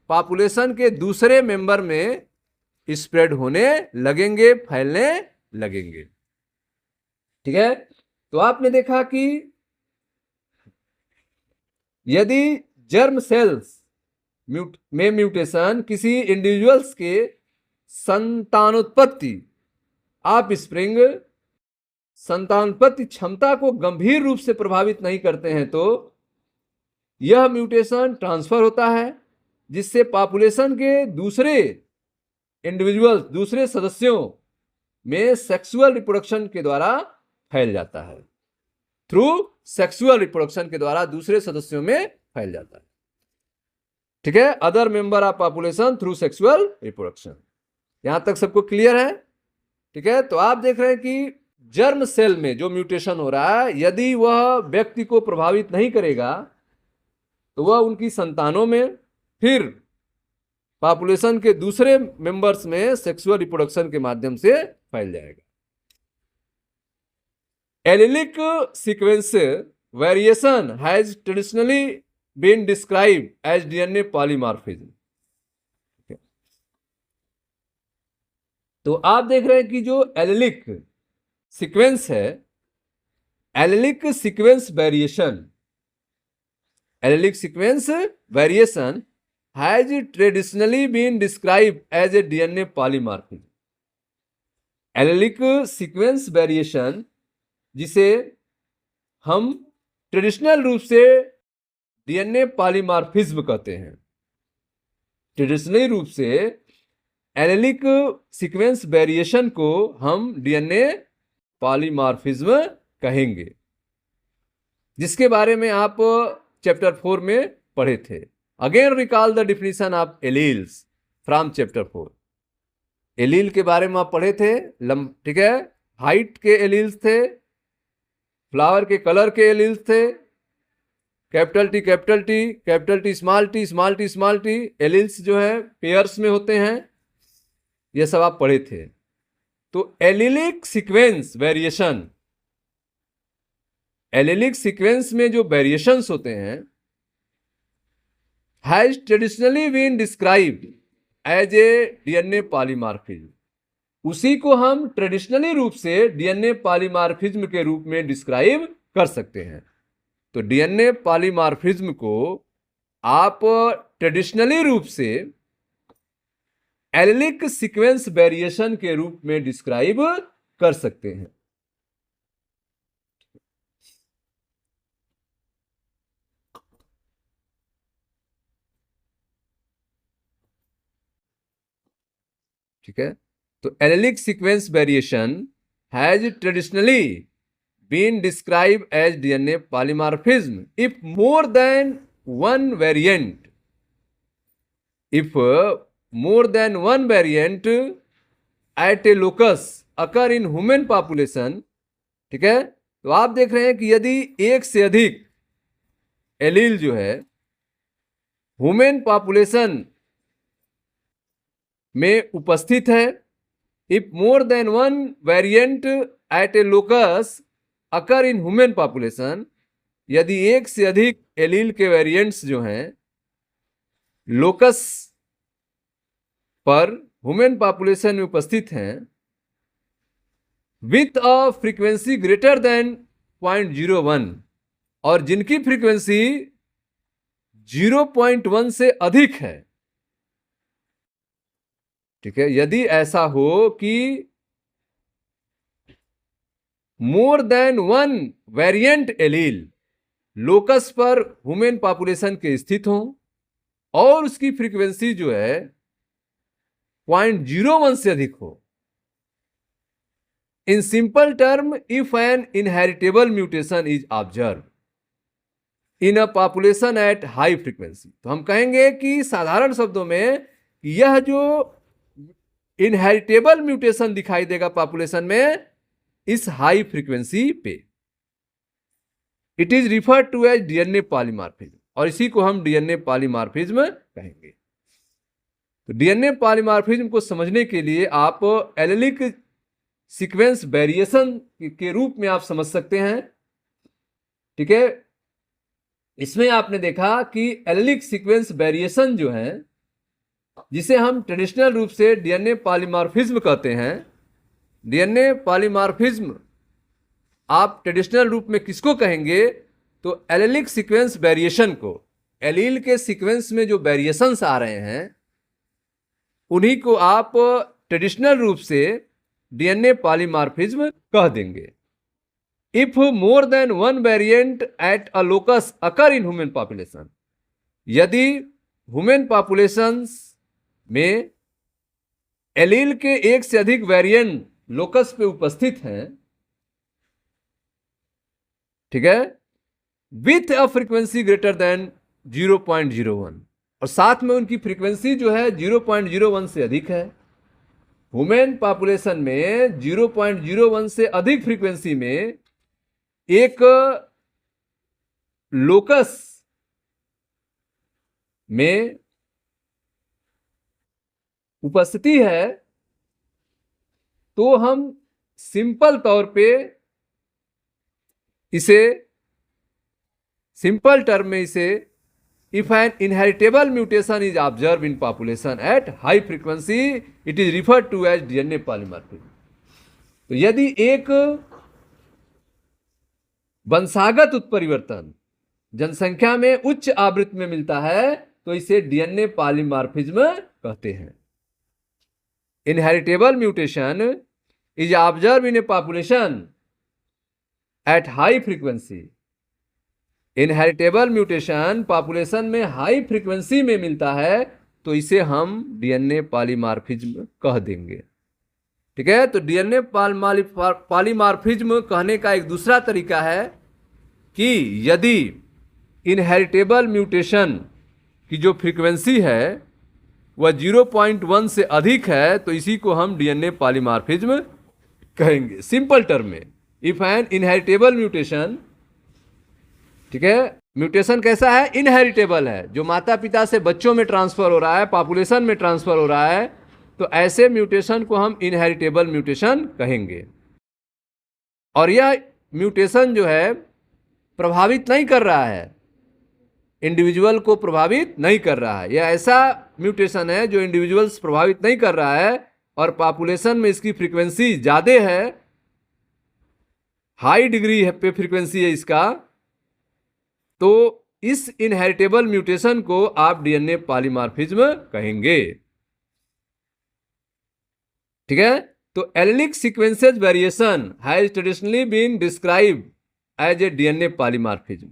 पॉपुलेशन के दूसरे मेंबर में स्प्रेड होने लगेंगे, फैलने लगेंगे। ठीक है, तो आपने देखा कि यदि जर्म सेल्स में म्यूटेशन किसी इंडिविजुअल्स के संतानोत्पत्ति ऑफस्प्रिंग संतानोत्पत्ति क्षमता को गंभीर रूप से प्रभावित नहीं करते हैं, तो यह म्यूटेशन ट्रांसफर होता है, जिससे पॉपुलेशन के दूसरे इंडिविजुअल्स, दूसरे सदस्यों में सेक्सुअल रिप्रोडक्शन के द्वारा फैल जाता है। थ्रू सेक्सुअल रिप्रोडक्शन के द्वारा दूसरे सदस्यों में फैल जाता है। ठीक है, other member of population through sexual reproduction. यहां तक सबको क्लियर है? ठीक है, तो आप देख रहे हैं कि जर्म सेल में जो म्यूटेशन हो रहा है, यदि वह व्यक्ति को प्रभावित नहीं करेगा, तो वह उनकी संतानों में, फिर पॉपुलेशन के दूसरे मेंबर्स में सेक्सुअल रिप्रोडक्शन के माध्यम से फैल जाएगा। Allelic sequence variation has traditionally been described as DNA polymorphism. तो आप देख रहे हैं कि जो एलिलिक सीक्वेंस है, allelic sequence variation, allelic sequence variation has traditionally been described as a DNA polymorphism. Allelic sequence variation, जिसे हम ट्रेडिशनल रूप से डीएनए पॉलीमॉर्फिज्म कहते हैं, ट्रेडिशनली रूप से एलिलिक सीक्वेंस वेरिएशन को हम डीएनए पॉलीमॉर्फिज्म कहेंगे। जिसके बारे में आप चैप्टर 4 में पढ़े थे। Again recall the definition of alleles from chapter 4। Allele के बारे में आप पढ़े थे, ठीक है, हाइट के एलील्स थे, फ्लावर के कलर के एलील्स थे, capital T capital T, capital T small T, small T small T, alleles जो है पेयर्स में होते हैं, ये सब आप पढ़े थे। तो allelic sequence variation, allelic sequence में जो वेरिएशंस होते हैं has traditionally been described as a DNA polymorphism. उसी को हम ट्रेडिशनली रूप से डीएनए पॉलीमॉर्फिज्म के रूप में डिस्क्राइब कर सकते हैं। तो डीएनए पॉलीमॉर्फिज्म को आप ट्रेडिशनली रूप से एलिलिक सीक्वेंस वेरिएशन के रूप में डिस्क्राइब कर सकते हैं। ठीक है, तो allelic sequence variation has traditionally been described as DNA polymorphism if more than one variant, if more than one variant at a locus occur in human population। ठीक है, तो आप देख रहे हैं कि यदि एक से अधिक एलील जो है ह्यूमन पॉपुलेशन में उपस्थित है, if more than one variant at a locus occur in human population, यदि एक से अधिक एलील के वेरिएंट्स जो हैं लोकस पर ह्यूमन पॉपुलेशन में उपस्थित हैं with a frequency greater than 0.01, और जिनकी फ्रीक्वेंसी 0.1 से अधिक है। ठीक है, यदि ऐसा हो कि मोर than one variant allele locus पर ह्यूमन पॉपुलेशन के स्थित हो और उसकी फ्रीक्वेंसी जो है 0.01 से अधिक हो, in simple term if an inheritable mutation is observe in a population at high frequency, तो हम कहेंगे कि साधारण शब्दों में यह जो इनहेरिटेबल म्यूटेशन दिखाई देगा पॉपुलेशन में इस हाई फ्रीक्वेंसी पे, it is referred to as DNA polymorphism, और इसी को हम डीएनए पॉलीमॉर्फिज्म कहेंगे। तो डीएनए पॉलीमॉर्फिज्म को समझने के लिए आप एलिलिक सीक्वेंस वेरिएशन के रूप में आप समझ सकते हैं। ठीक है, इसमें आपने देखा कि एलिलिक सीक्वेंस वेरिएशन जो है, जिसे हम ट्रेडिशनल रूप से डीएनए पॉलीमॉर्फिज्म कहते हैं, डीएनए पॉलीमॉर्फिज्म आप ट्रेडिशनल रूप में किसको कहेंगे? तो एलिलिक सीक्वेंस वेरिएशन को, एलील के सीक्वेंस में जो वेरिएशंस आ रहे हैं उन्हीं को आप ट्रेडिशनल रूप से डीएनए पॉलीमॉर्फिज्म कह देंगे। If more than one variant at a locus occur in human population, यदि ह्यूमन पॉपुलेशंस में एलील के एक से अधिक वेरिएंट लोकस पे उपस्थित हैं, ठीक है, with a frequency greater than 0.01, और साथ में उनकी फ्रीक्वेंसी जो है 0.01 से अधिक है। ह्यूमन पॉपुलेशन में 0.01 से अधिक फ्रीक्वेंसी में एक लोकस में उपस्थिति है, तो हम सिंपल तौर पे इसे, सिंपल टर्म में इसे, if an inheritable mutation is observe in population at high frequency it is referred to as DNA polymorphism. तो यदि एक वंशागत उत्परिवर्तन जनसंख्या में उच्च आवृत्ति में मिलता है तो इसे डीएनए पॉलीमॉर्फिज्म कहते हैं। Inheritable mutation is observe in a population at high frequency, inheritable mutation population में हाई फ्रीक्वेंसी में मिलता है तो इसे हम डीएनए पॉलीमॉर्फिज्म कह देंगे। ठीक है, तो डीएनए पॉलीमॉर्फिज्म कहने का एक दूसरा तरीका है कि यदि इनहेरिटेबल म्यूटेशन की जो फ्रीक्वेंसी है वह 0.1 से अधिक है तो इसी को हम डीएनए पॉलीमॉर्फिज्म कहेंगे। सिंपल टर्म में, इफ एन इनहेरिटेबल म्यूटेशन, ठीक है, म्यूटेशन कैसा है? इनहेरिटेबल है, जो माता पिता से बच्चों में ट्रांसफर हो रहा है, पॉपुलेशन में ट्रांसफर हो रहा है, तो ऐसे म्यूटेशन को हम इनहेरिटेबल म्यूटेशन कहेंगे। और यह म्यूटेशन जो है प्रभावित नहीं कर रहा है, इंडिविजुअल को प्रभावित नहीं कर रहा है। यह ऐसा म्यूटेशन है जो इंडिविजुअल्स प्रभावित नहीं कर रहा है और पॉपुलेशन में इसकी फ्रीक्वेंसी ज़्यादा है, हाई डिग्री पे फ्रीक्वेंसी है इसका, तो इस इनहेरिटेबल म्यूटेशन को आप डीएनए पॉलीमॉर्फिज्म कहेंगे। ठीक है, तो allelic sequences variation has traditionally been describe as a DNA polymorphism.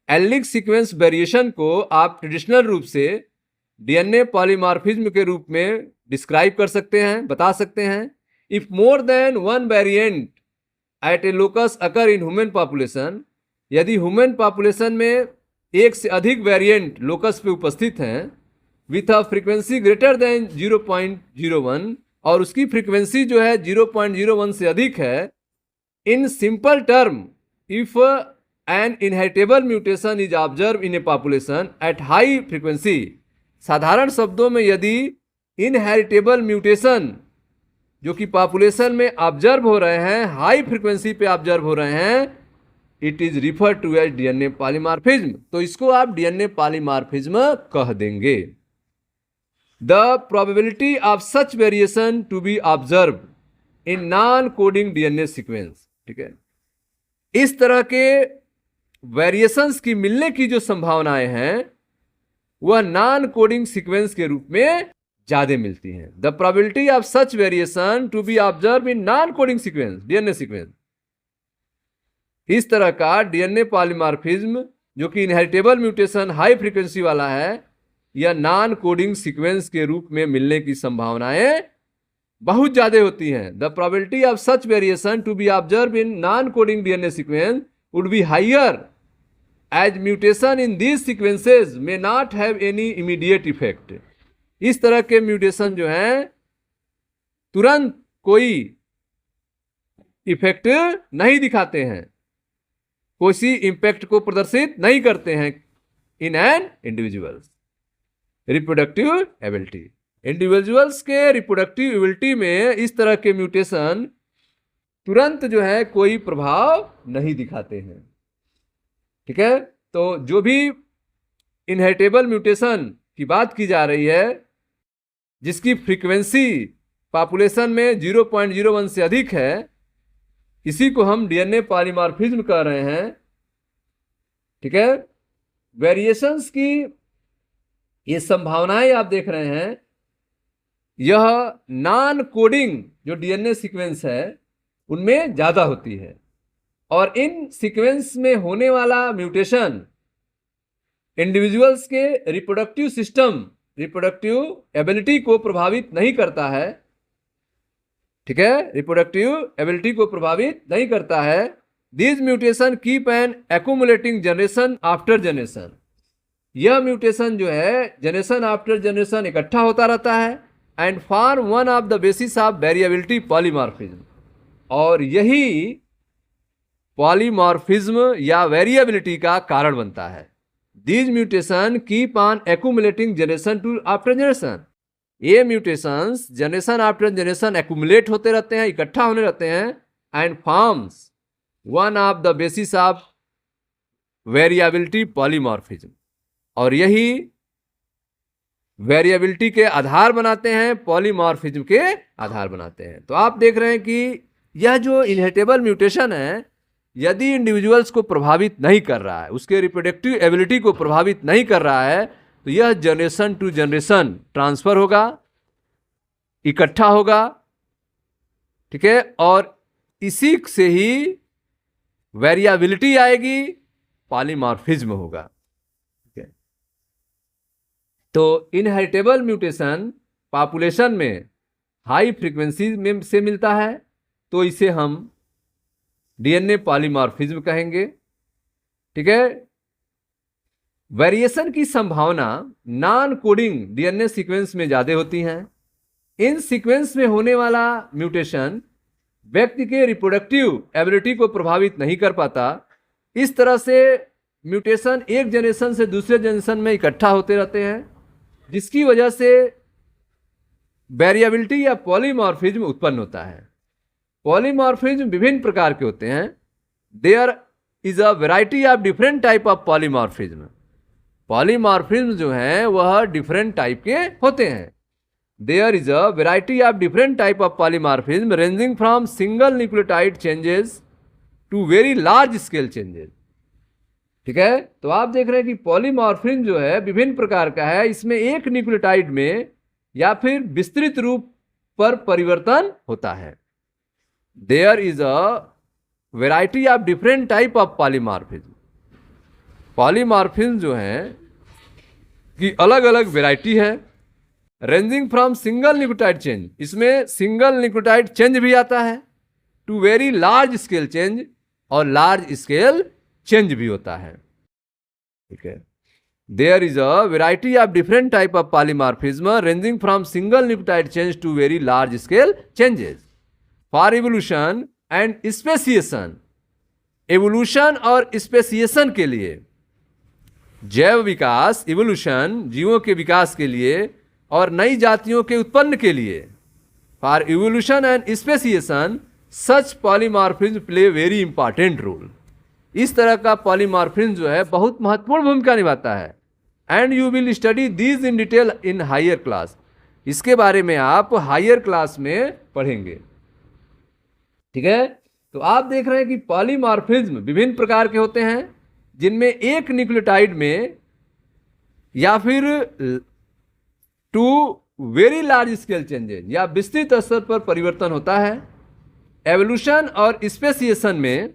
Allelic sequence variation को आप ट्रेडिशनल रूप से डीएनए पॉलीमॉर्फिज्म के रूप में डिस्क्राइब कर सकते हैं, बता सकते हैं। If more than one variant at a locus occur in human population, यदि ह्यूमन पॉपुलेशन में एक से अधिक वेरिएंट लोकस पे उपस्थित हैं with a frequency greater than 0.01 और उसकी फ्रीक्वेंसी जो है 0.01 से अधिक है, in simple term if an inheritable mutation is observe in a population at high frequency, साधारण शब्दों में यदि इनहेरिटेबल म्यूटेशन जो कि पॉपुलेशन में ऑब्जर्व हो रहे हैं, हाई फ्रीक्वेंसी पे ऑब्जर्व हो रहे हैं, it is refer to as DNA polymorphism, तो इसको आप डीएनए पॉलीमॉर्फिज्म कह देंगे। The probability of such variation to be observe in non coding DNA sequence, ठीक है, इस तरह के वेरिएशंस की मिलने की जो संभावनाएं हैं वह नॉन कोडिंग सीक्वेंस के रूप में ज्यादा मिलती हैं। The probability of such variation to be observe in non coding sequence, DNA sequence, इस तरह का डीएनए पॉलीमॉर्फिज्म जो कि इनहेरिटेबल म्यूटेशन हाई फ्रीक्वेंसी वाला है या नॉन कोडिंग सीक्वेंस के रूप में मिलने की संभावनाएं बहुत ज्यादा होती हैं। The probability of such variation to be observe in non coding DNA sequence would be higher as mutation in these sequences may not have any immediate effect. इस तरह के म्यूटेशन जो हैं तुरंत कोई इफेक्ट नहीं दिखाते हैं, कोई इंपैक्ट को प्रदर्शित नहीं करते हैं in an individuals reproductive ability. Individuals के रिप्रोडक्टिव एबिलिटी में इस तरह के म्यूटेशन तुरंत जो है कोई प्रभाव नहीं दिखाते हैं। ठीक है, तो जो भी इनहेरिटेबल म्यूटेशन की बात की जा रही है जिसकी फ्रीक्वेंसी पॉपुलेशन में 0.01 से अधिक है, इसी को हम डीएनए पॉलीमॉर्फिज्म कह रहे हैं। ठीक है, वेरिएशंस की ये संभावनाएं आप देख रहे हैं, यह नॉन कोडिंग जो डीएनए सीक्वेंस है उनमें ज्यादा होती है और इन सीक्वेंस में होने वाला म्यूटेशन इंडिविजुअल्स के रिप्रोडक्टिव सिस्टम, रिप्रोडक्टिव एबिलिटी को प्रभावित नहीं करता है। ठीक है, रिप्रोडक्टिव एबिलिटी को प्रभावित नहीं करता है। This mutation keep on accumulating generation after generation, यह म्यूटेशन जो है जनरेशन आफ्टर जनरेशन इकट्ठा होता रहता है and form one of the basis of variability polymorphism, और यही पॉलीमॉर्फिज्म या वेरिएबिलिटी का कारण बनता है। This mutation keep on accumulating generation to after generation, ये mutations generation after generation accumulate होते रहते हैं, इकट्ठा होने रहते हैं and forms one of the basis of variability polymorphism, और यही वेरिएबिलिटी के आधार बनाते हैं, पॉलीमॉर्फिज्म के आधार बनाते हैं। तो आप देख रहे हैं कि यह जो इनहेरिटेबल म्यूटेशन है यदि इंडिविजुअल्स को प्रभावित नहीं कर रहा है, उसके रिप्रोडक्टिव एबिलिटी को प्रभावित नहीं कर रहा है, तो यह जनरेशन टू जनरेशन ट्रांसफर होगा, इकट्ठा होगा। ठीक है, और इसी से ही वेरिएबिलिटी आएगी, पॉलीमॉर्फिज्म होगा। ठीक है, तो इनहेरिटेबल म्यूटेशन पॉपुलेशन में हाई फ्रीक्वेंसी में से मिलता है तो इसे हम डीएनए पॉलीमॉर्फिज्म कहेंगे। ठीक है। वेरिएशन की संभावना नॉन कोडिंग डीएनए सीक्वेंस में ज्यादा होती हैं। इन सीक्वेंस में होने वाला म्यूटेशन व्यक्ति के रिप्रोडक्टिव एबिलिटी को प्रभावित नहीं कर पाता। इस तरह से म्यूटेशन एक जनरेशन से दूसरे जनरेशन में इकट्ठा होते रहते हैं, जिसकी वजह से वेरिएबिलिटी या पॉलीमॉर्फिज्म उत्पन्न होता है। पॉलीमॉर्फिज्म विभिन्न प्रकार के होते हैं। There is a variety of different type of polymorphism. Polymorphism जो है वह डिफरेंट टाइप के होते हैं। There is a variety of different type of polymorphism ranging from single nucleotide changes to very large scale changes. ठीक है, तो आप देख रहे हैं कि पॉलीमॉर्फिज्म जो है विभिन्न प्रकार का है। इसमें एक न्यूक्लियोटाइड में या फिर विस्तृत रूप पर परिवर्तन होता है। There is a variety of different type of polymorphism. Polymorphism जो है कि अलग अलग वैरायटी है। Ranging from single nucleotide change, इसमें सिंगल न्यूक्लियोटाइड चेंज भी आता है, to very large scale change, और लार्ज स्केल चेंज भी होता है। ठीक है, there is a variety of different type of polymorphism ranging from single nucleotide change to very large scale changes for evolution and speciation. Evolution और स्पेसिएशन के लिए, जैव विकास इवोल्यूशन जीवों के विकास के लिए और नई जातियों के उत्पन्न के लिए, for evolution and speciation such polymorphism play very important role. इस तरह का पॉलीमॉर्फिज्म जो है बहुत महत्वपूर्ण भूमिका निभाता है। And you will study these in detail in higher class. इसके बारे में आप हायर क्लास में पढ़ेंगे। ठीक है, तो आप देख रहे हैं कि पॉलीमॉर्फिज्म विभिन्न प्रकार के होते हैं, जिनमें एक न्यूक्लियोटाइड में या फिर to very large scale changes या विस्तृत स्तर पर परिवर्तन होता है। एवोल्यूशन और स्पेसिएशन में,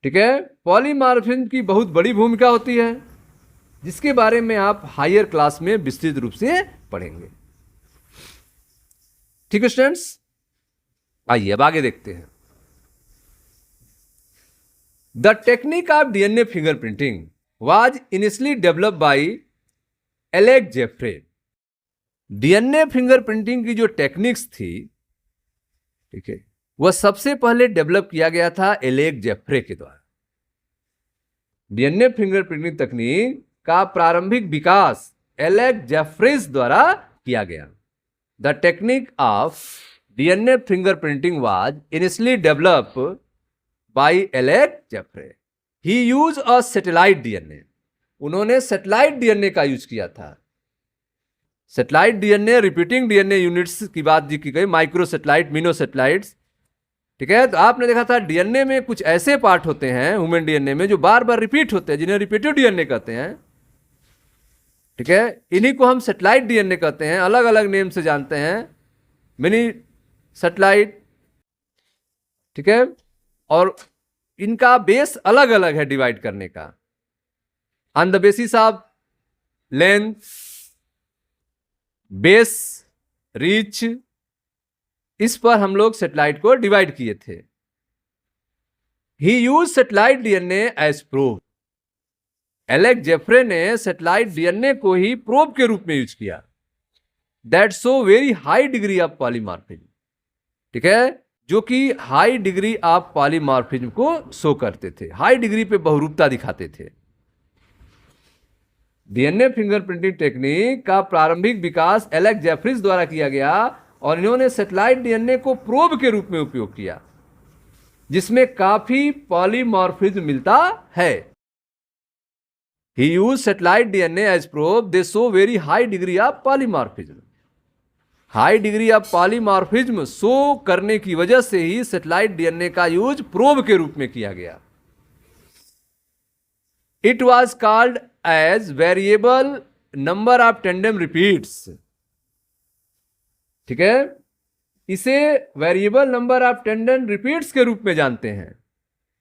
ठीक है, पॉलीमॉर्फिज्म की बहुत बड़ी भूमिका होती है, जिसके बारे में आप हायर क्लास में विस्तृत रूप से पढ़ेंगे। ठीक है स्टूडेंट्स, आइए अब आगे देखते हैं। The technique of DNA fingerprinting was initially developed by Alec Jeffreys. DNA fingerprinting की जो टेक्निक्स थी, ठीक है, वह सबसे पहले डेवलप किया गया था एलेक जेफ्रे के द्वारा। डीएनए फिंगरप्रिंटिंग तकनीक का प्रारंभिक विकास एलेक जेफ्रेस द्वारा किया गया। The technique of DNA fingerprinting was initially developed by Alec Jeffreys. He use a satellite DNA. उन्होंने सैटेलाइट डीएनए का यूज किया था। Satellite DNA, repeating DNA units की बात की गई, माइक्रो सैटेलाइट, मिनो सैटेलाइट्स। ठीक है, तो आपने देखा था डीएनए में कुछ ऐसे पार्ट होते हैं ह्यूमन डीएनए में जो बार बार रिपीट होते हैं, जिन्हें रिपीटिव डीएनए कहते हैं। ठीक है, इन्हीं को हम सैटेलाइट डीएनए कहते हैं, अलग अलग नेम से जानते हैं, मिनी सैटेलाइट। ठीक है, और इनका बेस अलग अलग है डिवाइड करने का, on the basis of length, base, reach, इस पर हम लोग सैटेलाइट को डिवाइड किए थे। He use satellite DNA as probe. Alec Jeffreys ने सैटेलाइट डीएनए को ही प्रोब के रूप में यूज किया। That show very high degree of polymorphism. ठीक है, जो कि हाई डिग्री ऑफ पॉलीमॉर्फिज्म को शो करते थे, हाई डिग्री पे बहुरूपता दिखाते थे। डीएनए फिंगरप्रिंटिंग टेक्निक का प्रारंभिक विकास एलेक जेफ्रिस द्वारा किया गया और इन्होंने सैटेलाइट डीएनए को प्रोब के रूप में उपयोग किया, जिसमें काफी पॉलीमॉर्फिज्म मिलता है। He use satellite DNA as probe, they show very high degree of polymorphism. High degree of polymorphism show करने की वजह से ही सैटेलाइट डीएनए का यूज प्रोब के रूप में किया गया। It was called as variable number of tandem repeats. ठीक है, इसे variable number of tandem repeats के रूप में जानते हैं।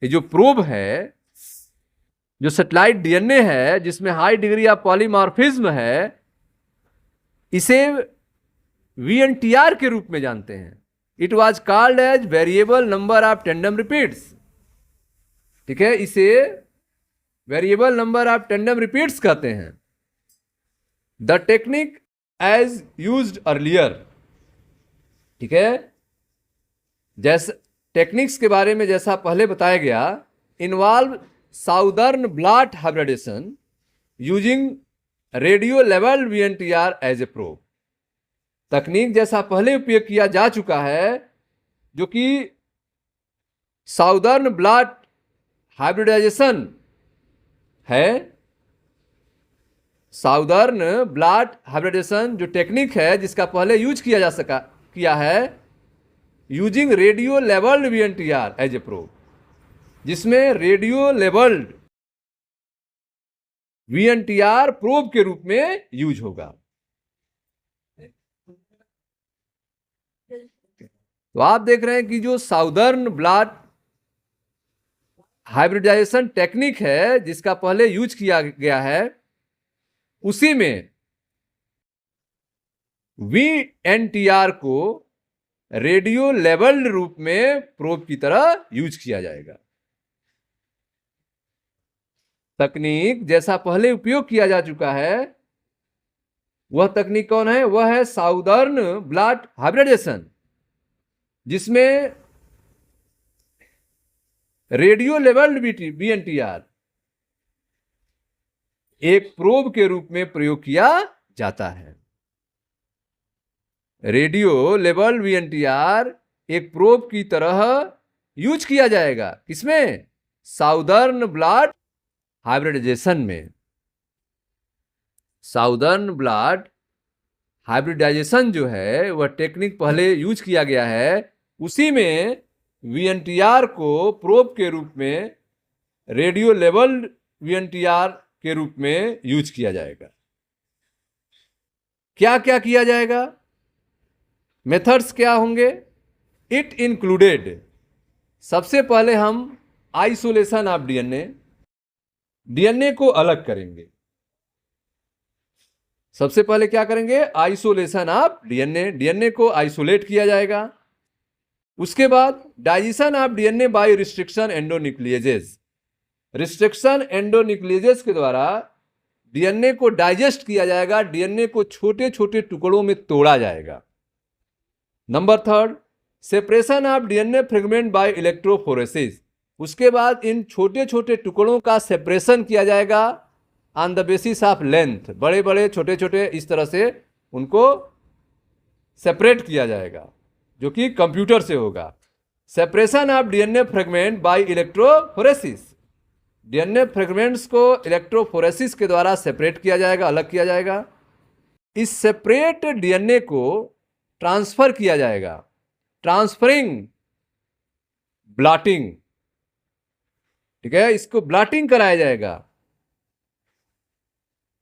ये जो प्रोब है, जो सैटेलाइट डीएनए है, जिसमें हाई डिग्री ऑफ पॉलीमॉर्फिज्म है, इसे VNTR के रूप में जानते हैं। It was called as variable number of tandem repeats. ठीक है, इसे variable number of tandem repeats कहते हैं। The technique as used earlier, ठीक है, जैसे टेक्निक्स के बारे में जैसा पहले बताया गया, involve Southern blot hybridisation using radio level VNTR as a probe. तकनीक जैसा पहले उपयोग किया जा चुका है, जो कि साउदर्न ब्लॉट हाइब्रिडाइजेशन है। साउदर्न ब्लॉट हाइब्रिडाइजेशन जो टेक्निक है, जिसका पहले यूज किया है using radio labelled VNTR as a probe, जिसमें रेडियो लेवल्ड VNTR प्रोब के रूप में यूज होगा। तो आप देख रहे हैं कि जो साउदर्न ब्लॉट हाइब्रिडाइजेशन टेक्निक है, जिसका पहले यूज किया गया है, उसी में VNTR को रेडियो लेवल्ड रूप में प्रोब की तरह यूज किया जाएगा। तकनीक जैसा पहले उपयोग किया जा चुका है, वह तकनीक कौन है? वह है साउदर्न ब्लॉट हाइब्रिडाइजेशन, जिसमें रेडियो लेवल्ड VNTR एक प्रोब के रूप में प्रयोग किया जाता है। रेडियो लेवल VNTR एक प्रोब की तरह यूज किया जाएगा। किसमें? साउदर्न ब्लॉट हाइब्रिडाइजेशन में। साउदर्न ब्लॉट हाइब्रिडाइजेशन जो है, वह टेक्निक पहले यूज किया गया है, उसी में VNTR को प्रोब के रूप में रेडियो लेवल VNTR के रूप में यूज किया जाएगा। क्या क्या किया जाएगा? मेथड्स क्या होंगे? इट इंक्लूडेड, सबसे पहले हम आइसोलेशन ऑफ डीएनए को अलग करेंगे। सबसे पहले क्या करेंगे? आइसोलेशन ऑफ डीएनए को आइसोलेट किया जाएगा। उसके बाद digestion of DNA by restriction endonucleases, restriction endonucleases के द्वारा डीएनए को डाइजेस्ट किया जाएगा, डीएनए को छोटे छोटे टुकड़ों में तोड़ा जाएगा। Number 3, separation of DNA fragment by electrophoresis, उसके बाद इन छोटे छोटे टुकड़ों का सेपरेशन किया जाएगा on the basis of length, बड़े बड़े छोटे छोटे इस तरह से उनको सेपरेट किया जाएगा, जो कि कंप्यूटर से होगा। Separation of DNA fragment by electrophoresis, DNA fragments को इलेक्ट्रोफोरेसिस के द्वारा सेपरेट किया जाएगा, अलग किया जाएगा। इस सेपरेट डीएनए को ट्रांसफर किया जाएगा, ट्रांसफरिंग ब्लॉटिंग, ठीक है, इसको ब्लॉटिंग कराया जाएगा।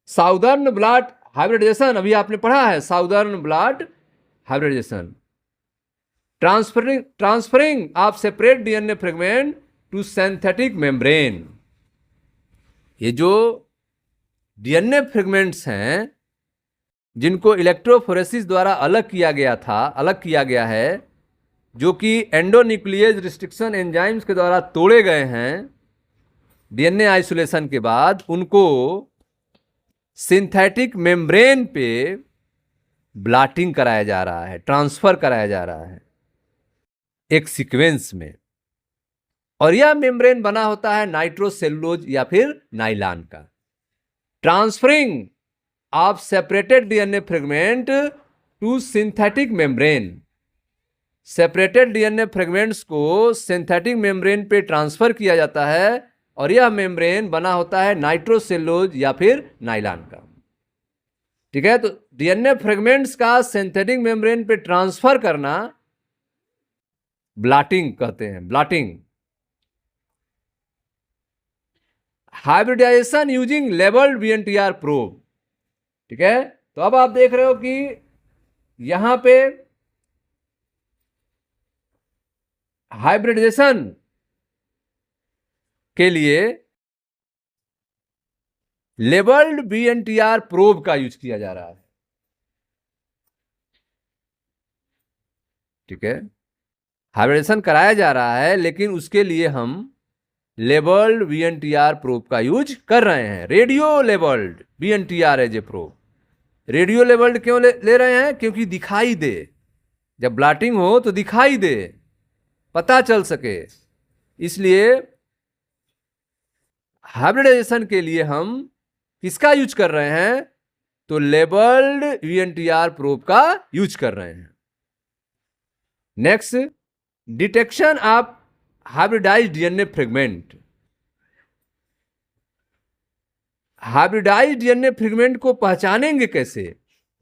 साउदर्न ब्लॉट हाइब्रिडाइजेशन अभी आपने पढ़ा है, Southern blot hybridisation, transferring of separate DNA fragment to synthetic membrane. ये जो डीएनए फ्रेगमेंट्स हैं, जिनको इलेक्ट्रोफोरेसिस द्वारा अलग किया गया है, जो कि एंडोन्यूक्लिएज रिस्ट्रिक्शन एंजाइम्स के द्वारा तोड़े गए हैं डीएनए आइसोलेशन के बाद, उनको सिंथेटिक मेम्ब्रेन पे ब्लॉटिंग कराया जा रहा है, ट्रांसफर कराया जा रहा है एक सीक्वेंस में। और यह मेम्ब्रेन बना होता है नाइट्रोसेलुलोज या फिर नाइलॉन का। Transferring of separated DNA fragment to synthetic membrane, separated DNA fragments को सिंथेटिक मेम्ब्रेन पे ट्रांसफर किया जाता है, और यह मेम्ब्रेन बना होता है नाइट्रोसेलुलोज या फिर नाइलॉन का। ठीक है, तो डीएनए फ्रेगमेंट्स का सिंथेटिक मेम्ब्रेन पे ट्रांसफर करना ब्लॉटिंग कहते हैं, blotting. Hybridisation using labelled VNTR probe, ठीक है। तो अब आप देख रहे हो कि यहां पे हाइब्रिडाइजेशन के लिए लेबल्ड VNTR प्रोब का यूज किया जा रहा है, ठीक है। हाइब्रिडेशन कराया जा रहा है, लेकिन उसके लिए हम लेबल्ड VNTR प्रोब का यूज कर रहे हैं। Radio labelled VNTR as a probe. Radio labelled क्यों ले रहे हैं? क्योंकि दिखाई दे, जब ब्लॉटिंग हो तो दिखाई दे, पता चल सके। इसलिए हाइब्रिडाइजेशन के लिए हम किसका यूज कर रहे हैं? तो लेबल्ड VNTR प्रोब का यूज कर रहे हैं। Next, detection of hybridised DNA fragment. Hybridised DNA fragment को पहचानेंगे कैसे?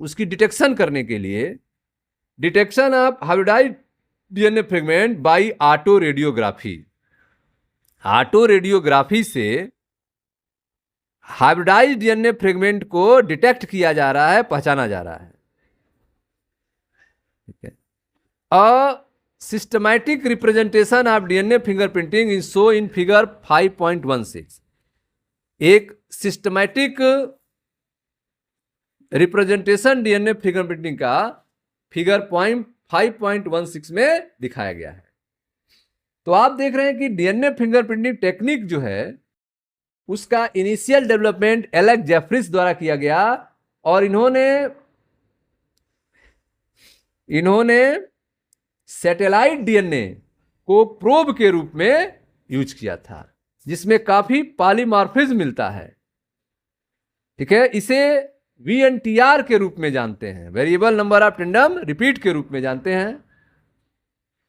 उसकी डिटेक्शन करने के लिए detection of hybridised DNA fragment by autoradiography. Autoradiography से हाइब्रिडाइज्ड डीएनए फ्रेगमेंट को डिटेक्ट किया जा रहा है, पहचाना जा रहा है। ठीक है। A systematic representation of DNA fingerprinting is show in figure 5.16। एक सिस्टमैटिक रिप्रेजेंटेशन डीएनए फिंगरप्रिंटिंग का फिगर 5.16 में दिखाया गया है। तो आप देख रहे हैं कि डीएनए फिंगरप्रिंटिंग टेक्निक जो है उसका इनिशियल डेवलपमेंट एलेक्स जेफरिस द्वारा किया गया, और इन्होंने सैटेलाइट डीएनए को प्रोब के रूप में यूज किया था, जिसमें काफी पॉलीमॉर्फिज्म मिलता है। ठीक है, इसे VNTR के रूप में जानते हैं, variable number of tandem repeat के रूप में जानते हैं।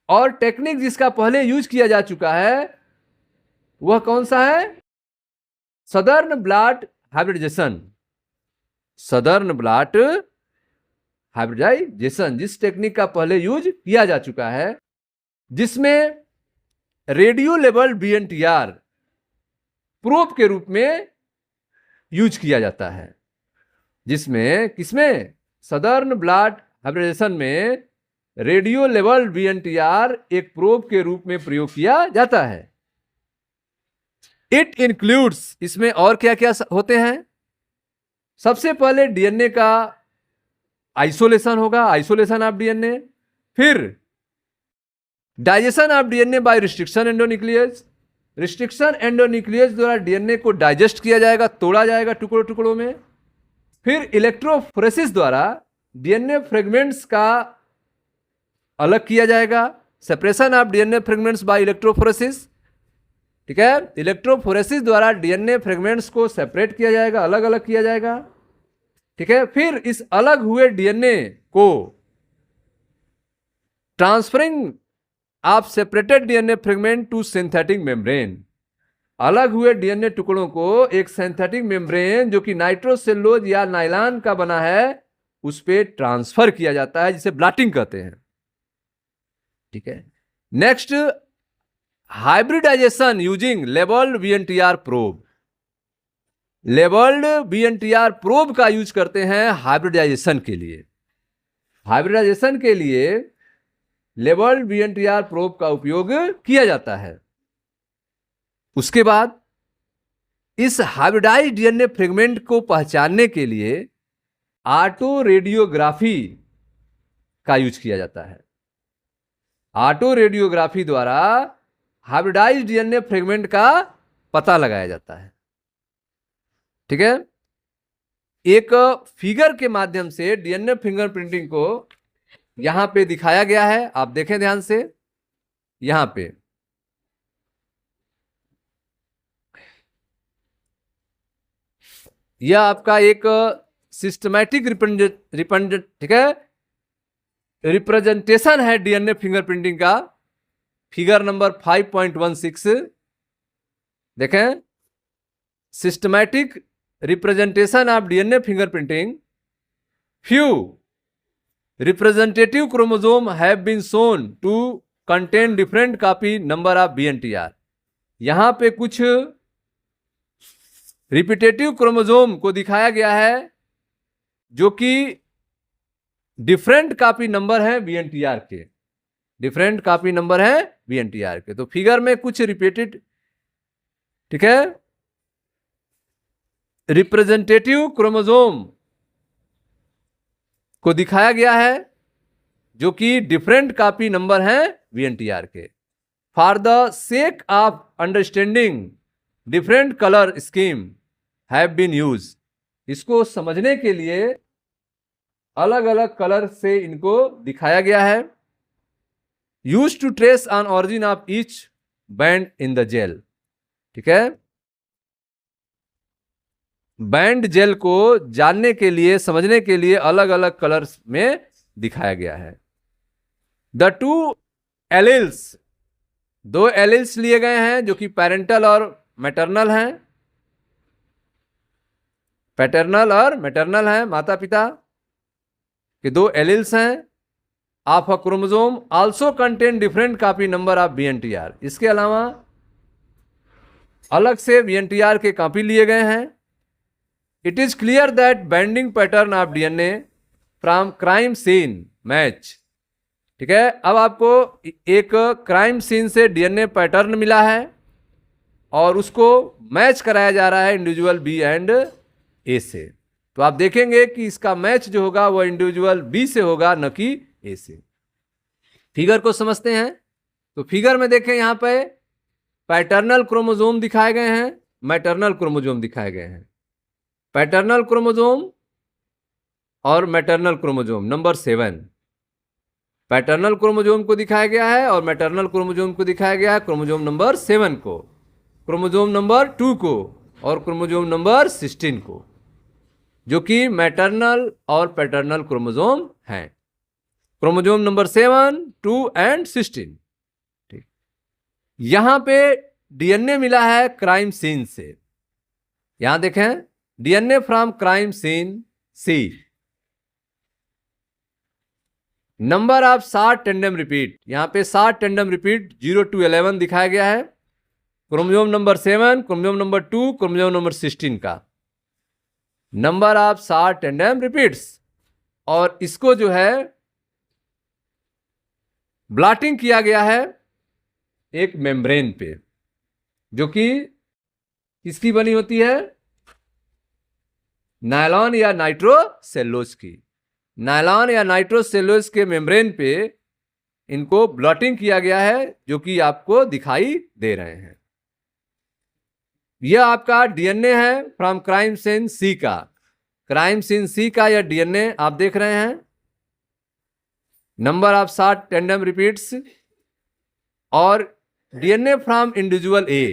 और टेक्निक जिसका पहले यूज किया जा चुका है वह कौन सा है? Southern blot hybridisation. Southern blot hybridisation जिस टेक्निक का पहले यूज किया जा चुका है, जिसमें रेडियो लेबल VNTR प्रोब के रूप में यूज किया जाता है। जिसमें किसमें? सदर्न ब्लॉट हाइब्रिडाइजेशन में रेडियो लेवल VNTR एक प्रोब के रूप में प्रयोग किया जाता है। इट इंक्लूड्स, इसमें और क्या क्या होते हैं? सबसे पहले डीएनए का आइसोलेशन होगा, आइसोलेशन ऑफ डीएनए। फिर digestion of DNA by restriction endonuclease. Restriction endonuclease द्वारा डीएनए को डाइजेस्ट किया जाएगा, तोड़ा जाएगा टुकड़ों टुकड़ों में। फिर इलेक्ट्रोफोरेसिस द्वारा डीएनए फ्रेगमेंट्स का अलग किया जाएगा, separation of DNA fragments by electrophoresis. ठीक है, इलेक्ट्रोफोरेसिस द्वारा डीएनए फ्रेगमेंट्स को सेपरेट किया जाएगा, अलग अलग किया जाएगा। ठीक है, फिर इस अलग हुए डीएनए को transferring of separated DNA fragment to synthetic membrane. अलग हुए डीएनए टुकड़ों को एक सिंथेटिक मेम्ब्रेन जो कि नाइट्रोसेलुलोज या नायलॉन का बना है उस पर ट्रांसफर किया जाता है, जिसे ब्लॉटिंग कहते हैं। ठीक है, next, hybridisation using labelled VNTR probe. Labelled VNTR probe का यूज करते हैं हाइब्रिडाइजेशन के लिए। हाइब्रिडाइजेशन के लिए लेबल्ड VNTR प्रोब का उपयोग किया जाता है। उसके बाद इस हाइब्रिडाइज्ड डीएनए फ्रेगमेंट को पहचानने के लिए ऑटो रेडियोग्राफी का यूज किया जाता है। ऑटो रेडियोग्राफी द्वारा हाइब्रिडाइज्ड डीएनए फ्रेगमेंट का पता लगाया जाता है। ठीक है, एक फिगर के माध्यम से डीएनए फिंगरप्रिंटिंग को यहां पे दिखाया गया है, आप देखें ध्यान से। यहां पे यह आपका एक सिस्टमैटिक ठीक है रिप्रेजेंटेशन है डीएनए फिंगरप्रिंटिंग का, फिगर नंबर 5.16। देखें, systematic representation of DNA fingerprinting. Few representative chromosome have been shown to contain different copy number of VNTR। यहां पे कुछ रिपीटेटिव क्रोमोसोम को दिखाया गया है जो कि डिफरेंट कॉपी नंबर है VNTR के, डिफरेंट कॉपी नंबर है VNTR के। तो फिगर में कुछ रिपीटेड, ठीक है, रिप्रेजेंटेटिव क्रोमोसोम को दिखाया गया है जो कि डिफरेंट कॉपी नंबर है VNTR के। For the sake of understanding different colour scheme have been use. इसको समझने के लिए अलग अलग कलर से इनको दिखाया गया है। Use to trace on origin of each band in the gel. ठीक है, बैंड जेल को जानने के लिए, समझने के लिए अलग अलग कलर्स में दिखाया गया है। द टू एलिल्स, दो एलिल्स लिए गए हैं जो कि पैरेंटल और मैटरनल हैं। पैटर्नल और मैटरनल हैं, माता पिता के दो एलिल्स हैं। Of a chromosome also contain different copy number of BNTR। इसके अलावा अलग से BNTR के कॉपी लिए गए हैं। It is clear that binding pattern of DNA from crime scene match. ठीक है, अब आपको एक क्राइम सीन से DNA पैटर्न मिला है और उसको मैच कराया जा रहा है इंडिविजुअल B एंड A से। तो आप देखेंगे कि इसका मैच जो होगा वो इंडिविजुअल B से होगा, न कि A से। फिगर को समझते हैं। तो फिगर में देखें, यहां पे पैटर्नल क्रोमोसोम दिखाए गए हैं, मैटरनल क्रोमोसोम दिखाए गए हैं। पैटर्नल क्रोमोसोम और maternal chromosome number 7 paternal chromosome को दिखाया गया है और मैटरनल क्रोमोसोम को दिखाया गया है क्रोमोसोम नंबर 7 को, क्रोमोसोम नंबर 2 को और क्रोमोसोम नंबर 16 को, जो कि मैटरनल और पैटर्नल क्रोमोसोम हैं। Chromosome number 7, 2 and 16। ठीक, यहां पे DNA मिला है क्राइम सीन से। यहां देखें, DNA from crime scene C। Number of short tandem repeat, यहां पे शॉर्ट टेंडम रिपीट 0 to 11 दिखाया गया है। Chromosome number 7, chromosome number 2, chromosome number 16 का number of short tandem repeats. और इसको जो है ब्लॉटिंग किया गया है एक मेम्ब्रेन पे, जो कि किसकी बनी होती है? नायलॉन या नाइट्रोसेल्यूलोज की। नायलॉन या नाइट्रोसेल्यूलोज के मेम्ब्रेन पे इनको ब्लॉटिंग किया गया है, जो कि आपको दिखाई दे रहे हैं। यह आपका DNA है फ्रॉम क्राइम सीन C का। क्राइम सीन C का यह DNA आप देख रहे हैं। Number of short tandem repeats और DNA फ्रॉम इंडिविजुअल A।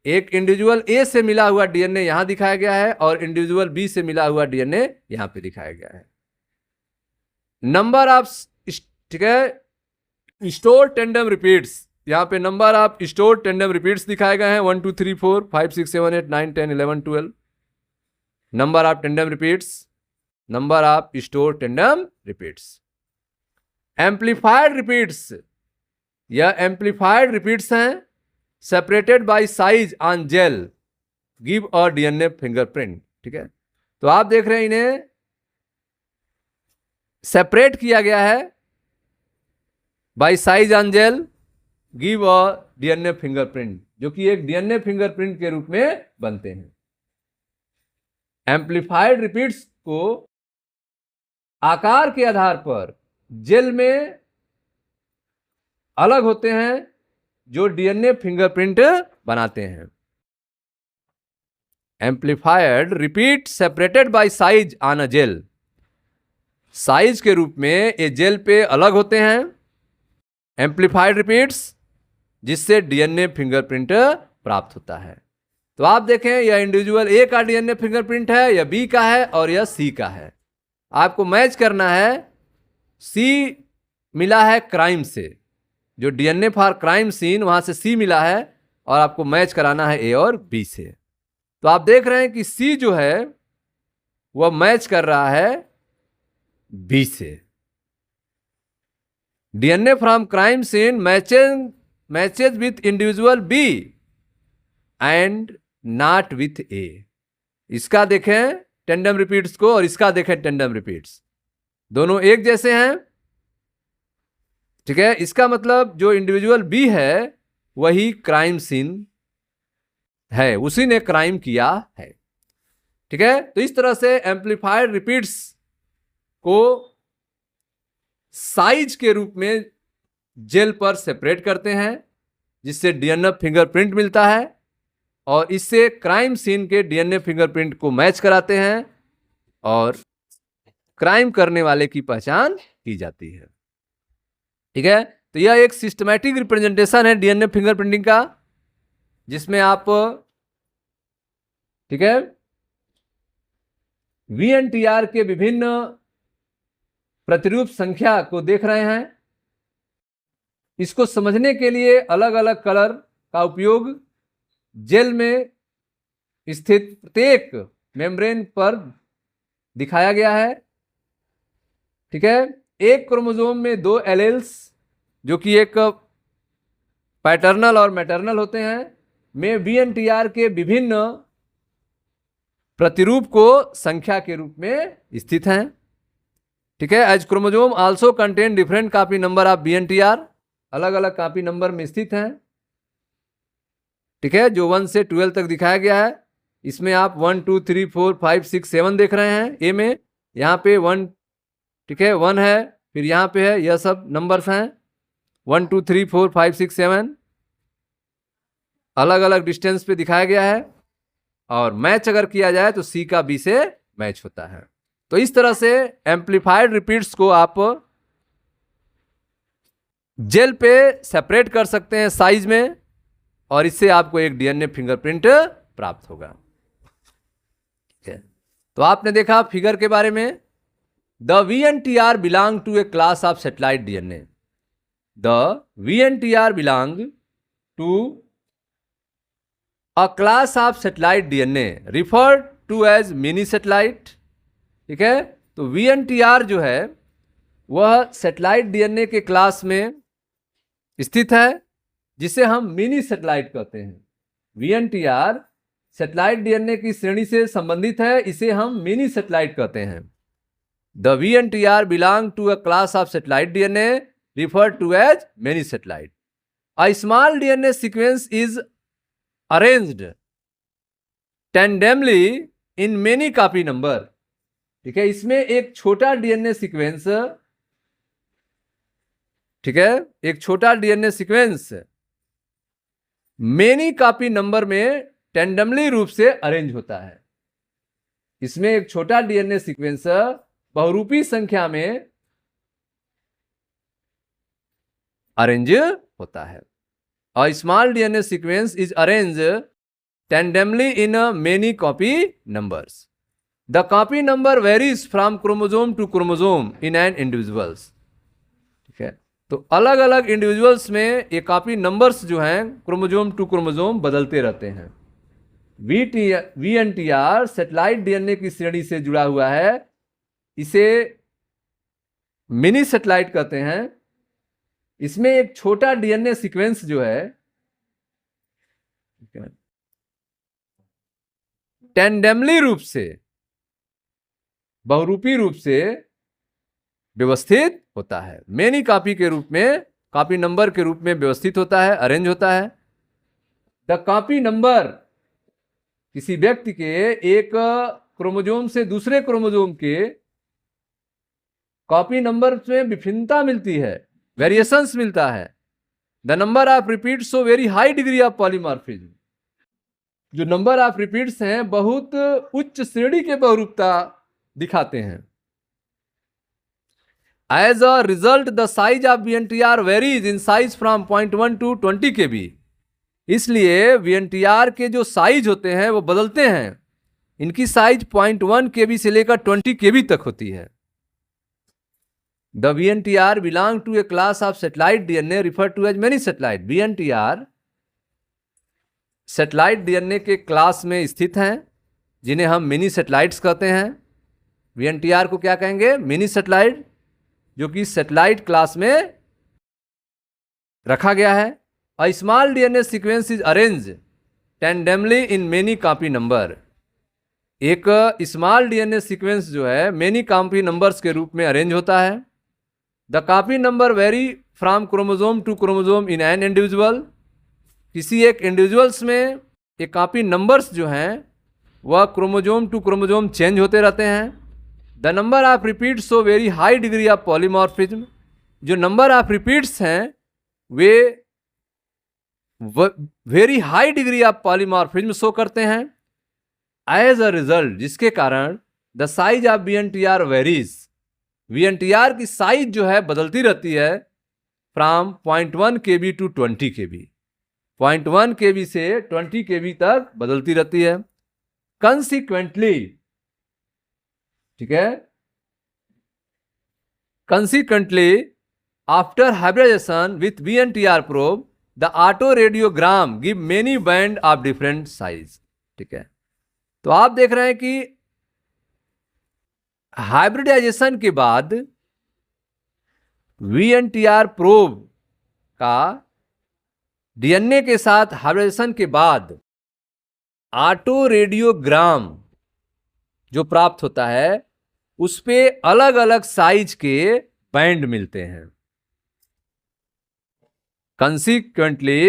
एक इंडिविजुअल A से मिला हुआ DNA यहां दिखाया गया है और इंडिविजुअल B से मिला हुआ DNA यहां पे दिखाया गया है। नंबर ऑफ, ठीक है, स्टोर टेंडम रिपीट्स, यहां पे number of store tandem repeats दिखाए गए हैं 1 2 3 4 5 6 7 8 9 10 11 12। Number of tandem repeats, number of store tandem repeats. Amplified repeats, यह एम्पलीफाइड रिपीट्स हैं। Separated by size on gel give a DNA fingerprint. ठीक है, तो आप देख रहे हैं इन्हें सेपरेट किया गया है by size on gel give a DNA fingerprint, जो कि एक DNA फिंगरप्रिंट के रूप में बनते हैं। एम्पलीफाइड रिपीट्स को आकार के आधार पर जेल में अलग होते हैं, जो DNA फिंगरप्रिंट बनाते हैं। Amplified repeat separated by size on a gel, size के रूप में ये जेल पे अलग होते हैं एम्पलीफाइड रिपीट्स, जिससे DNA फिंगरप्रिंट प्राप्त होता है। तो आप देखें, यह इंडिविजुअल A का DNA फिंगरप्रिंट है, यह B का है और यह C का है। आपको मैच करना है। C मिला है क्राइम से, जो DNA फॉर क्राइम सीन वहां से C मिला है, और आपको मैच कराना है A और B से। तो आप देख रहे हैं कि C जो है वह मैच कर रहा है B से। DNA from crime scene matches with individual B and not with A। इसका देखें टेंडम रिपीट्स को और इसका देखें टेंडम रिपीट्स, दोनों एक जैसे हैं। ठीक है, इसका मतलब जो इंडिविजुअल B है वही क्राइम सीन है, उसी ने क्राइम किया है। ठीक है, तो इस तरह से एम्पलीफाइड रिपीट्स को साइज के रूप में जेल पर सेपरेट करते हैं जिससे डीएनए फिंगरप्रिंट मिलता है और इससे क्राइम सीन के डीएनए फिंगरप्रिंट को मैच कराते हैं और क्राइम करने वाले की पहचान की जाती है। ठीक है, तो यह एक सिस्टमैटिक रिप्रेजेंटेशन है डीएनए फिंगरप्रिंटिंग का, जिसमें आप, ठीक है, वीएनटीआर के विभिन्न प्रतिरूप संख्या को देख रहे हैं। इसको समझने के लिए अलग अलग कलर का उपयोग जेल में स्थित प्रत्येक मेम्ब्रेन पर दिखाया गया है। ठीक है, एक क्रोमोसोम में 2 एलेल्स जो कि एक पैटर्नल और मैटरनल होते हैं, में वीएनटीआर के विभिन्न प्रतिरूप को संख्या के रूप में स्थित हैं। ठीक है, as chromosome also contain different copy number of VNTR, अलग अलग कॉपी नंबर में स्थित हैं। ठीक है, जो 1 से 12 तक दिखाया गया है। इसमें आप 1 2 3 4 5 6 7 देख रहे हैं ए में, यहाँ पे 1, ठीक है, 1 है, फिर यहाँ पे है, यह सब नंबर्स हैं 1 2 3 4 5 6 7, अलग अलग डिस्टेंस पे दिखाया गया है। और मैच अगर किया जाए तो सी का बी से मैच होता है। तो इस तरह से एम्पलीफाइड रिपीट्स को आप जेल पे सेपरेट कर सकते हैं साइज में, और इससे आपको एक डीएनए फिंगरप्रिंट प्राप्त होगा। ठीक है, तो आपने देखा फिगर के बारे में, the VNTR belong to a class of satellite DNA. The VNTR belong to a class of satellite DNA referred to as mini satellite. ठीक है, तो VNTR जो है वह सेटेलाइट डीएनए के क्लास में स्थित है, जिसे हम मिनी सेटेलाइट कहते हैं। VNTR सेटेलाइट डीएनए की श्रेणी से संबंधित है, इसे हम मिनी सेटेलाइट कहते हैं। The VNTR belong to a class of satellite DNA referred to as mini satellite. A small DNA sequence is arranged tandemly in many copy number. ठीक है, इसमें एक छोटा डीएनए सीक्वेंस, ठीक है, एक छोटा DNA sequence many copy number में टेंडमली रूप से अरेंज होता है। इसमें एक छोटा डीएनए सीक्वेंस बहुरूपी संख्या में अरेंज होता है। A small DNA sequence is arranged tandemly in many copy numbers. The copy number varies from chromosome to chromosome in an individuals. ठीक है, तो अलग अलग इंडिविजुअल्स में ये कॉपी नंबर्स जो हैं क्रोमोसोम टू क्रोमोसोम बदलते रहते हैं। VNTR सेटेलाइट डीएनए की श्रेणी से जुड़ा हुआ है, इसे मिनी सेटेलाइट कहते हैं। इसमें एक छोटा डीएनए सीक्वेंस जो है टेंडेमली रूप से, बहुरूपी रूप से व्यवस्थित होता है, मेनी कॉपी के रूप में, कॉपी नंबर के रूप में व्यवस्थित होता है, अरेंज होता है। द कॉपी नंबर किसी व्यक्ति के एक क्रोमोसोम से दूसरे क्रोमोसोम के कॉपी नंबर में विभिन्नता मिलती है, वेरिएशंस मिलता है। The number of repeats show very high degree of polymorphism. जो नंबर ऑफ रिपीट्स हैं बहुत उच्च श्रेणी के बहुरूपता दिखाते हैं। As a result the size of VNTR varies in size from 0.1 to 20 kb। इसलिए VNTR के जो साइज होते हैं वो बदलते हैं। इनकी साइज 0.1 kb से लेकर 20 kb तक होती है। The VNTR belong to a class of satellite DNA referred to as many satellite। VNTR satellite DNA के क्लास में स्थित हैं, जिन्हें हम मिनी सैटेलाइट्स कहते हैं। VNTR को क्या कहेंगे? मिनी सैटेलाइट, जो कि सैटेलाइट क्लास में रखा गया है। A small DNA sequence is arrange tandemly in many copy number. एक स्मॉल डीएनए सीक्वेंस जो है मेनी कॉपी नंबर्स के रूप में अरेंज होता है। The copy number vary from chromosome to chromosome in an individual. किसी एक इंडिविजुअल्स में ये कॉपी नंबर्स जो हैं वह क्रोमोसोम टू क्रोमोसोम चेंज होते रहते हैं। The number of repeats show very high degree of polymorphism. जो नंबर ऑफ रिपीट्स हैं वे very high degree of polymorphism show करते हैं। एज अ रिजल्ट, जिसके कारण the size of VNTR varies, VNTR की साइज जो है बदलती रहती है from 0.1 kb to 20 kb, 0.1 kb से 20 kb तक बदलती रहती है। कंसिक्वेंटली, ठीक है, consequently after hybridisation with VNTR probe the autoradiogram give many band of different size. ठीक है, तो आप देख रहे हैं कि हाइब्रिडाइजेशन के बाद VNTR प्रोब का DNA के साथ हाइब्रिडाइजेशन के बाद ऑटो रेडियोग्राम जो प्राप्त होता है उस पे अलग अलग साइज के बैंड मिलते हैं। Consequently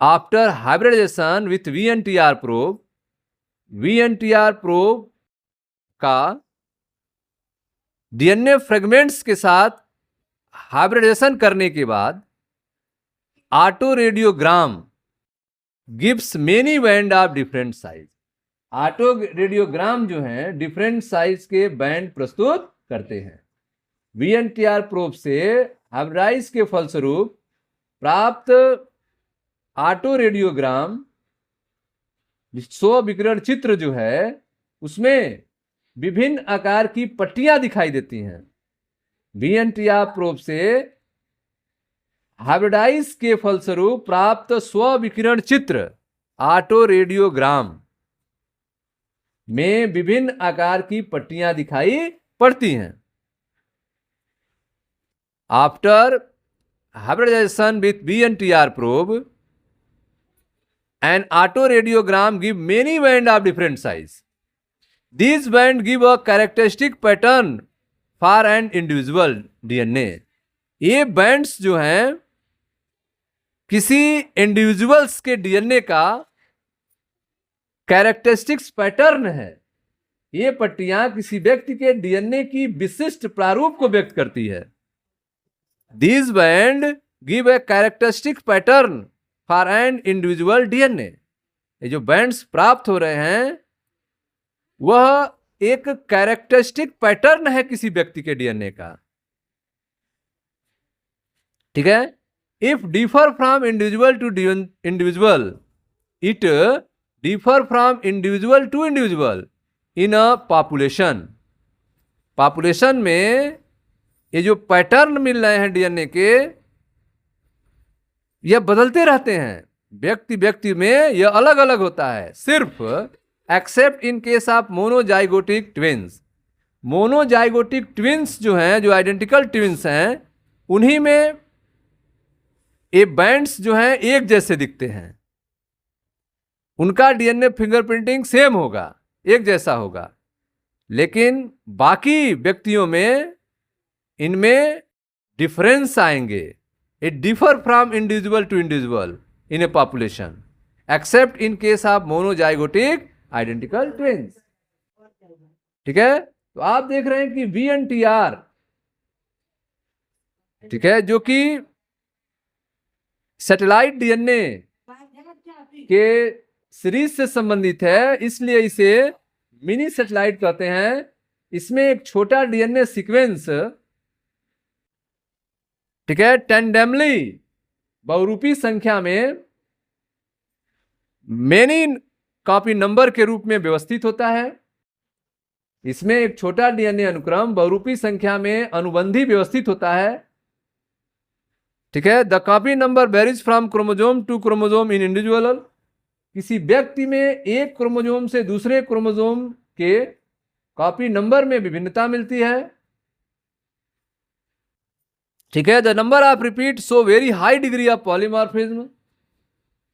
after hybridisation with VNTR probe, VNTR probe का DNA फ्रेगमेंट्स के साथ हाइब्रिडाइजेशन करने के बाद autoradiogram gives many band of different size. Autoradiogram जो है डिफरेंट साइज के बैंड प्रस्तुत करते हैं। VNTR प्रोब से हाइब्रिडाइज के फलस्वरूप प्राप्त ऑटो रेडियोग्राम स्व विकिरण चित्र जो है उसमें विभिन्न आकार की पट्टियां दिखाई देती हैं। VNTR प्रोब से हाइब्रिडाइज के फलस्वरूप प्राप्त स्व विकिरण चित्र ऑटो रेडियोग्राम में विभिन्न आकार की पट्टियां दिखाई पड़ती हैं। After hybridization with VNTR probe, an autoradiogram give many band of different size. These band give a characteristic pattern for an individual DNA. ये बैंड्स जो हैं किसी इंडिविजुअल्स के DNA का कैरेक्टरिस्टिक्स पैटर्न है। ये पट्टियां किसी व्यक्ति के DNA की विशिष्ट प्रारूप को व्यक्त करती है। These band give a characteristic pattern for an individual DNA. ये जो बैंड्स प्राप्त हो रहे हैं वह एक कैरेक्टरिस्टिक पैटर्न है किसी व्यक्ति के DNA का। ठीक है, if differ from individual to individual, it differ from individual to individual in a population. Population में ये जो पैटर्न मिल रहे हैं DNA के, यह बदलते रहते हैं। व्यक्ति व्यक्ति में यह अलग अलग होता है, सिर्फ accept in case of monozygotic twins. Monozygotic twins जो हैं, जो आइडेंटिकल ट्विंस हैं, उन्हीं में ये बैंड्स जो हैं एक जैसे दिखते हैं। उनका DNA फिंगरप्रिंटिंग सेम होगा, एक जैसा होगा, लेकिन बाकी व्यक्तियों में इनमें डिफरेंस आएंगे। It differ from individual to individual in a population except in case of monozygotic identical twins. ठीक है, तो आप देख रहे हैं कि VNTR, ठीक है, जो कि सैटेलाइट DNA के सीरीज से संबंधित है, इसलिए इसे मिनी सैटेलाइट कहते हैं। इसमें एक छोटा DNA सीक्वेंस, ठीक है, टेंडेमली बहुरूपी संख्या में मेनी कॉपी नंबर के रूप में व्यवस्थित होता है। इसमें एक छोटा DNA अनुक्रम बहुरूपी संख्या में अनुबंधी व्यवस्थित होता है। ठीक है, the copy number varies from chromosome to chromosome in individual. किसी व्यक्ति में एक क्रोमोजोम से दूसरे क्रोमोजोम के कॉपी नंबर में विभिन्नता मिलती है। ठीक है, the number of repeat so very high degree of polymorphism.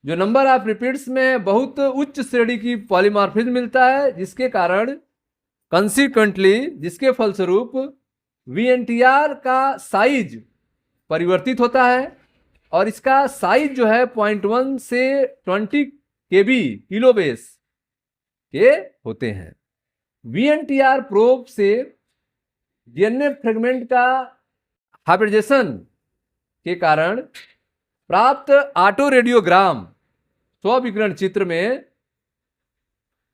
जो नंबर ऑफ रिपीट्स में बहुत उच्च श्रेणी की पॉलीमॉर्फिज्म मिलता है, जिसके कारण कंसिक्वेंटली, जिसके फलस्वरूप VNTR का साइज परिवर्तित होता है और इसका साइज जो है 0.1 से 20 kb किलो बेस के होते हैं। VNTR प्रोब से DNA फ्रेगमेंट का हाइब्रिडाइजेशन के कारण प्राप्त ऑटो रेडियोग्राम स्वविकिरण चित्र में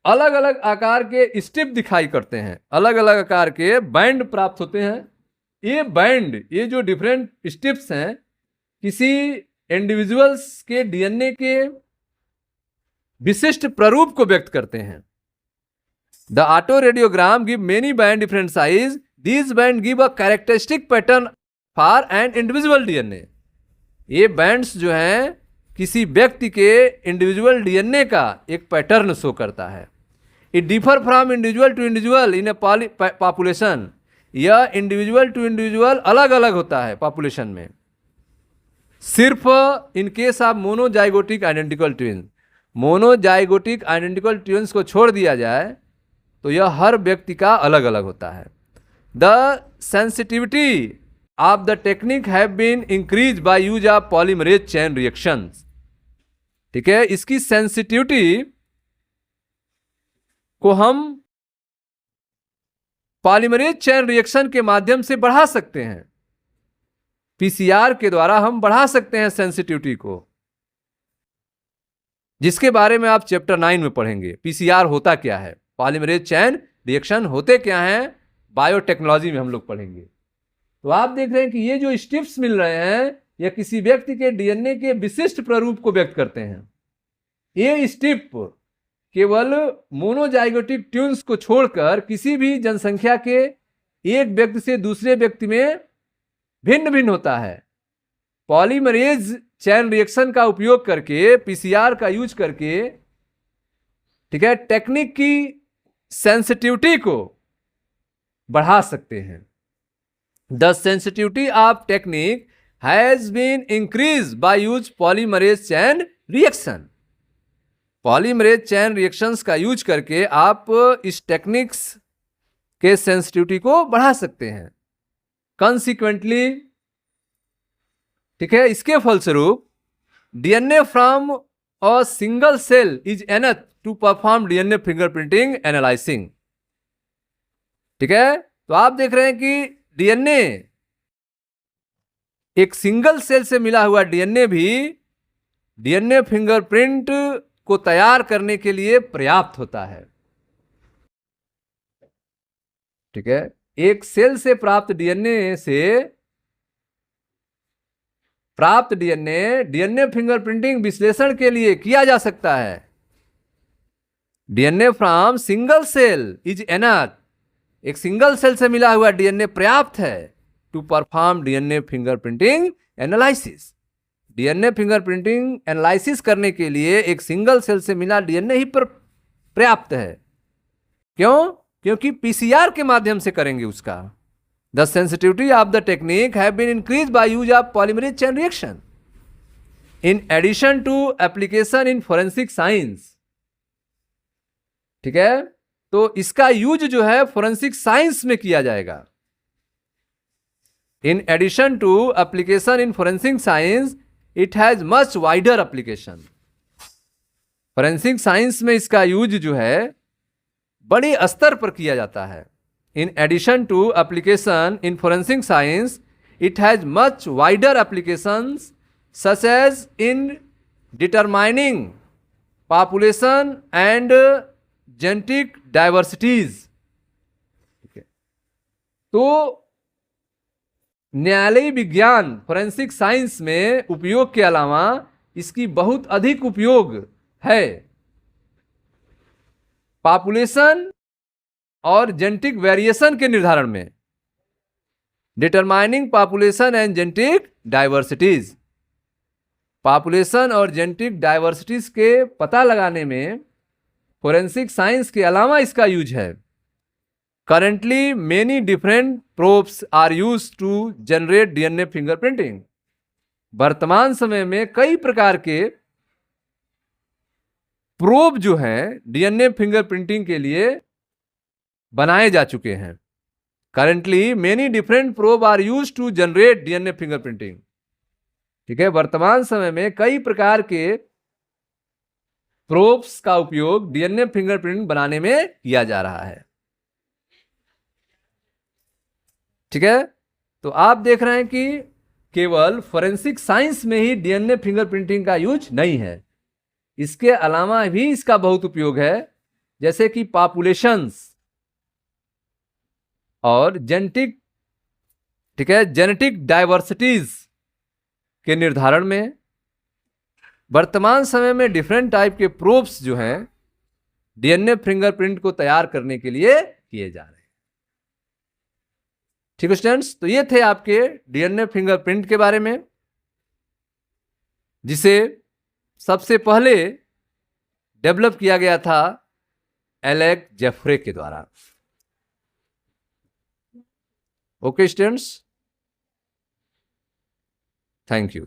अलग अलग आकार के स्ट्रिप दिखाई करते हैं, अलग अलग आकार के बैंड प्राप्त होते हैं। ये बैंड, ये जो डिफरेंट स्ट्रिप्स हैं, किसी इंडिविजुअल्स के डीएनए के विशिष्ट प्रारूप को व्यक्त करते हैं। The autoradiogram give many band different size, these band give a characteristic pattern for an individual DNA. ये बैंड्स जो हैं किसी व्यक्ति के इंडिविजुअल डीएनए का एक पैटर्न शो करता है। It differ from individual to individual in a population. यह इंडिविजुअल टू इंडिविजुअल अलग अलग होता है पॉपुलेशन में, सिर्फ in case of monozygotic identical twins. Monozygotic identical twins को छोड़ दिया जाए तो यह हर व्यक्ति का अलग अलग होता है। The sensitivity of the technique have been increase by use of polymerase chain reactions. ठीक है, इसकी सेंसिटिविटी को हम पॉलीमरेज चेन रिएक्शन के माध्यम से बढ़ा सकते हैं। पीसीआर के द्वारा हम बढ़ा सकते हैं सेंसिटिविटी को, जिसके बारे में आप चैप्टर 9 में पढ़ेंगे। पीसीआर होता क्या है, पॉलीमरेज चेन रिएक्शन होते क्या हैं, बायोटेक्नोलॉजी में हम लोग पढ़ेंगे। तो आप देख रहे हैं कि ये जो स्ट्रिप्स मिल रहे हैं, यह किसी व्यक्ति के डीएनए के विशिष्ट प्रारूप को व्यक्त करते हैं। ये स्ट्रिप केवल मोनोजाइगोटिक ट्यून्स को छोड़कर किसी भी जनसंख्या के एक व्यक्ति से दूसरे व्यक्ति में भिन्न भिन्न होता है। पॉलीमरेज चेन रिएक्शन का उपयोग करके, पीसीआर का यूज करके, ठीक है, टेक्निक की सेंसिटिविटी को बढ़ा सकते हैं। The sensitivity of technique has been increase by use polymerase chain reaction. Polymerase chain reactions का यूज करके आप इस टेक्निक्स के सेंसिटिविटी को बढ़ा सकते हैं। कंसिक्वेंटली, ठीक है, इसके फलस्वरूप DNA from a single cell is enough to perform DNA fingerprinting analysing. ठीक है, तो आप देख रहे हैं कि डीएनए, एक सिंगल सेल से मिला हुआ डीएनए भी डीएनए फिंगरप्रिंट को तैयार करने के लिए पर्याप्त होता है। ठीक है, एक सेल से प्राप्त डीएनए डीएनए फिंगरप्रिंटिंग विश्लेषण के लिए किया जा सकता है। DNA from single cell is enough, एक सिंगल सेल से मिला हुआ डीएनए पर्याप्त है to perform DNA fingerprinting analysis. DNA fingerprinting analysis करने के लिए एक सिंगल सेल से मिला डीएनए ही पर्याप्त है। क्यों? क्योंकि पीसीआर के माध्यम से करेंगे उसका। The sensitivity of the technique have been increase by use of polymerase chain reaction in addition to application in forensic science. ठीक है, तो इसका यूज जो है फोरेंसिक साइंस में किया जाएगा। In addition to application in forensic science it has much wider application. Forensic science में इसका यूज जो है बड़े स्तर पर किया जाता है। In addition to application in forensic science it has much wider applications such as in determining population and genetic diversities. तो न्यायालयी विज्ञान फोरेंसिक साइंस में उपयोग के अलावा इसकी बहुत अधिक उपयोग है पॉपुलेशन और जेनेटिक वेरिएशन के निर्धारण में। Determining population and genetic diversities, population और जेनेटिक डाइवर्सिटीज के पता लगाने में फोरेंसिक साइंस के अलावा इसका यूज है। Currently, many different probes are used to generate DNA fingerprinting. वर्तमान समय में कई प्रकार के प्रोब जो हैं डीएनए फिंगरप्रिंटिंग के लिए बनाए जा चुके हैं। Currently, many different probe are used to generate DNA fingerprinting. ठीक है, वर्तमान समय में कई प्रकार के प्रोब्स का उपयोग डीएनए फिंगरप्रिंट बनाने में किया जा रहा है। ठीक है, तो आप देख रहे हैं कि केवल फोरेंसिक साइंस में ही डीएनए फिंगरप्रिंटिंग का यूज नहीं है, इसके अलावा भी इसका बहुत उपयोग है, जैसे कि पॉपुलेशंस और जेनेटिक, ठीक है, जेनेटिक डाइवर्सिटीज के निर्धारण में। वर्तमान समय में डिफरेंट टाइप के प्रोब्स जो हैं डीएनए फिंगरप्रिंट को तैयार करने के लिए किए जा रहे हैं। ठीक है स्टूडेंट्स, तो ये थे आपके डीएनए फिंगरप्रिंट के बारे में, जिसे सबसे पहले डेवलप किया गया था एलेक जेफरे के द्वारा। Okay students, thank you.